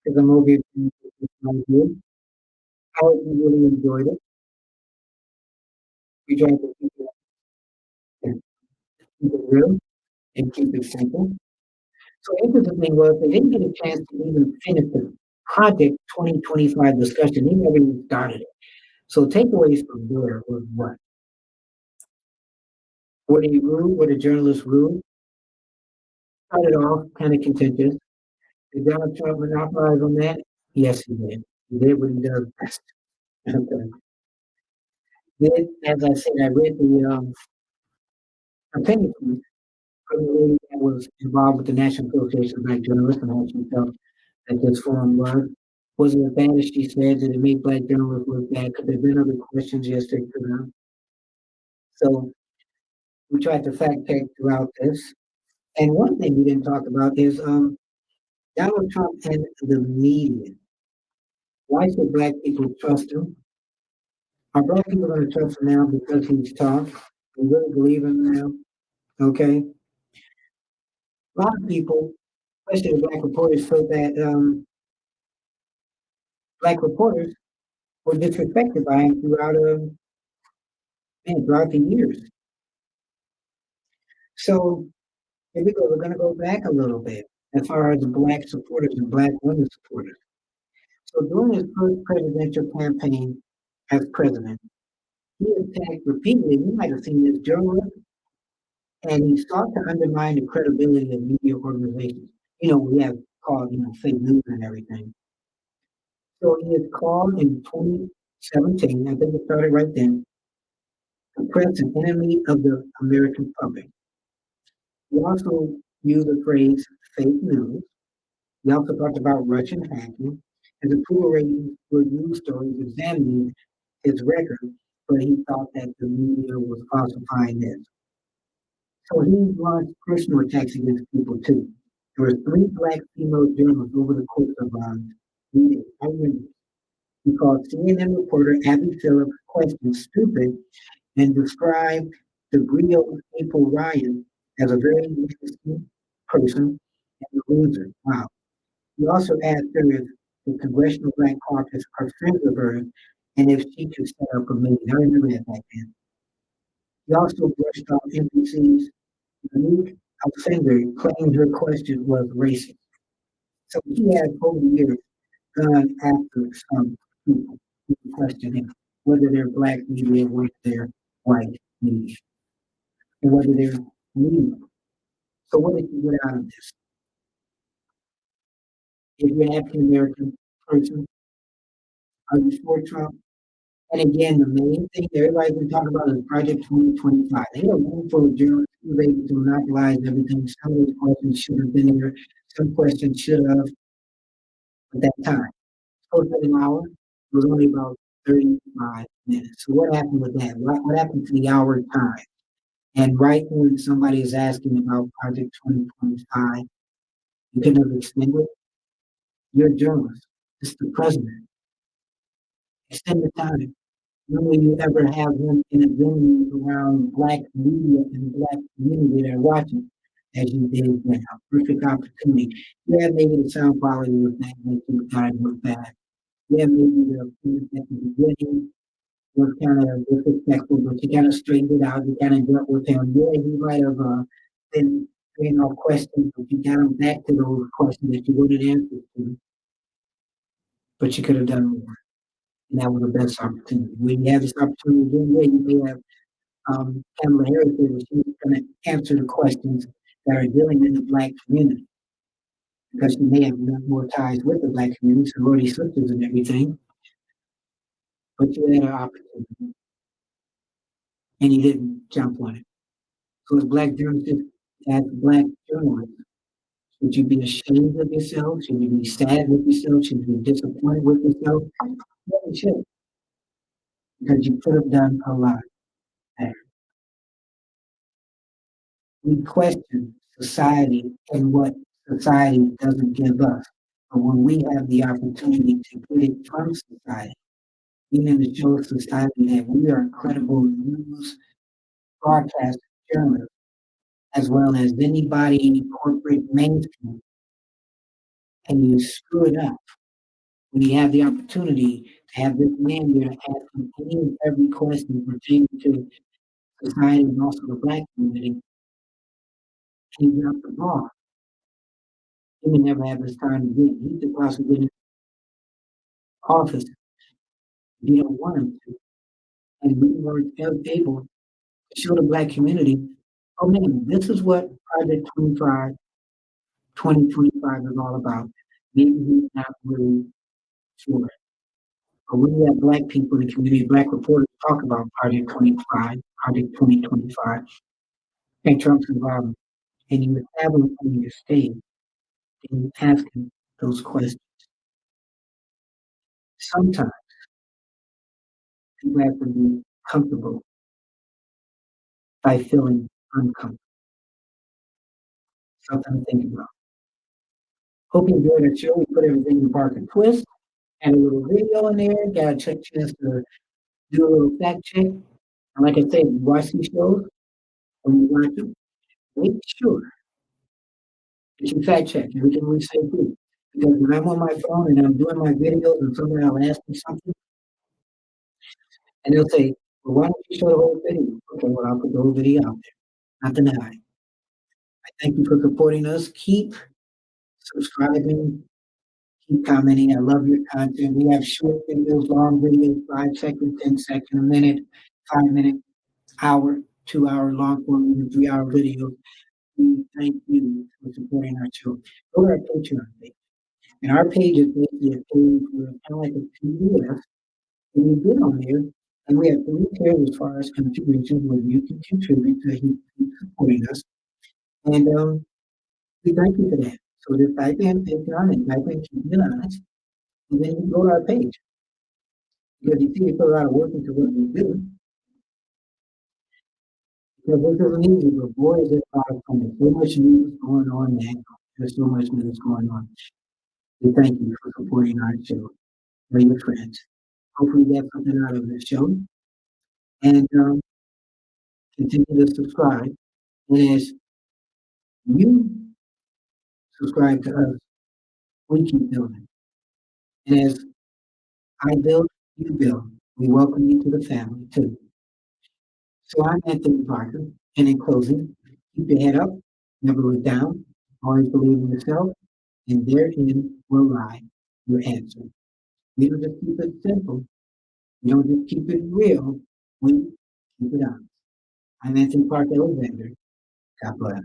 because I'm over here doing this right here. I hope you really enjoyed it. We tried to keep it real and keep it simple. So interesting thing was they didn't get a chance to even finish the project 2025 discussion. They never even started it. So takeaways from there was what? Were they rude? Were the journalists rude? Started off kind of contentious. Did Donald Trump monopolize on that? Yes, he did. He did what he does best. Okay. Then, as I said, I read the opinion piece from the lady that was involved with the National Association of Black Journalists and how she felt that this forum was. Was it as bad as she said? Did it make black journalists look bad? Could there have been other questions? Yes, there could have. So we tried to fact check throughout this. And one thing we didn't talk about is Donald Trump and the media. Why should black people trust him? Are black people going to trust him now because he's tough? We really believe him now? Okay. A lot of people, especially the black reporters, felt that black reporters were disrespected by him throughout the years. So here we go. We're going to go back a little bit as far as the black supporters and black women supporters. So during his first presidential campaign as president, he attacked repeatedly. You might have seen this journalist, and he sought to undermine the credibility of media organizations. We have called, fake news and everything. So he is called in 2017, I think it started right then, the press an enemy of the American public. He also used the phrase fake news. He also talked about Russian hacking and the approval ratings for news stories examining his record, but he thought that the media was falsifying this. So he launched personal attacks against people too. There were three black female journalists over the course of meetings. I remember. He called CNN reporter Abby Phillips questions stupid and described the Brio April Ryan as a very nasty person and a loser. Wow. He also asked her if the Congressional Black Caucus are friends of hers and if she could set up a meeting. I remember that back then. He also brushed off NBC's Monique Alcindor, claiming her question was racist. So he has over the years gone after some people who question him, whether they're black media, whether they're white media, and whether they're media. So what did you get out of this? If you're an African American person, are you for Trump? And again, the main thing everybody's been talking about is Project 2025. They don't know for a journalist who was able to monopolize everything. Some of those questions should have been there. Some questions should have at that time. Supposed to be an hour. It was only about 35 minutes. So what happened with that? What happened to the hour time? And right when somebody is asking about Project 2025, you could have extended. You're a journalist. It's the president. Extend the time. When will you ever have him in a venue around black media and black community that are watching as you did now? Perfect opportunity. Yeah, maybe the sound quality was bad, maybe the time was bad. Yeah, maybe the things at the beginning was kind of disrespectful, but you kind of straightened it out. You kind of dealt with him. Yeah, he might have been off questions, but you got him back to those questions that you wanted answers to. But you could have done more. And that was the best opportunity. When you have this opportunity again, yeah, you may have Kamala Harris said that she's going to answer the questions that are dealing in the black community because she may have more ties with the black community, sorority sisters and everything. But you had an opportunity and you didn't jump on it. So as black journalists, as black journalists, should you be ashamed of yourself? Should you be sad with yourself? Should you be disappointed with yourself? Yeah, you should. because you could have done a lot better. We question society and what society doesn't give us. But when we have the opportunity to get it from society, we need to show society that we are credible news broadcast journalists, as well as anybody in the corporate mainstream, and you screw it up. When you have the opportunity to have this man here to ask him any and every question pertaining to society and also the black community, and he's up the ball. He may never have his time again. He could possibly get in office if you don't want him to. And we weren't able to show the black community, oh man, this is what Project 25, 2025 is all about. Maybe he's not really sure. But when you have black people in the community, black reporters talk about Project 25, Project 2025, and Trump's involvement, and you have him on your stage, and you ask him those questions. Sometimes people have to be comfortable by feeling uncomfortable. Something to think about. Hope you enjoyed our show. We put everything in Bark and Twist, and a little video in there. Got a chance to do a little fact check. And like I said, you watch these shows, when you watch them, make sure that you fact check everything we say too. Because when I'm on my phone and I'm doing my videos and somebody will ask me something, and they'll say, well, why don't you show the whole video? Okay, well, I'll put the whole video out there. Nothing to hide. I thank you for supporting us. Keep subscribing, keep commenting. I love your content. We have short videos, long videos, 5 seconds, 10 seconds, a minute, 5 minute, hour, 2 hour, long form, 3 hour videos. We thank you for supporting our show. Go to our Patreon page. And our page is basically a page where it's kind of like a PDF. And you get on there, and we have 3 tiers as far as contributions where you can contribute to keep supporting us. And we thank you for that. So just type in Patreon and type in Keep It Honest, and then you can go to our page. Because you see, we put a lot of work into what we do. Because this isn't easy, but boy, is it a lot of fun. There's so much news going on now. There's so much news going on. We thank you for supporting our show. We're your friends. Hopefully you get something out of this show. And continue to subscribe. And as you subscribe to us, we keep building. And as I build, you build. We welcome you to the family too. So I'm Anthony Parker, and in closing, keep your head up, never look down, always believe in yourself, and therein will lie your answer. We don't just keep it simple, we don't just keep it real, we keep it honest. I'm Anthony Parker Alexander. God bless.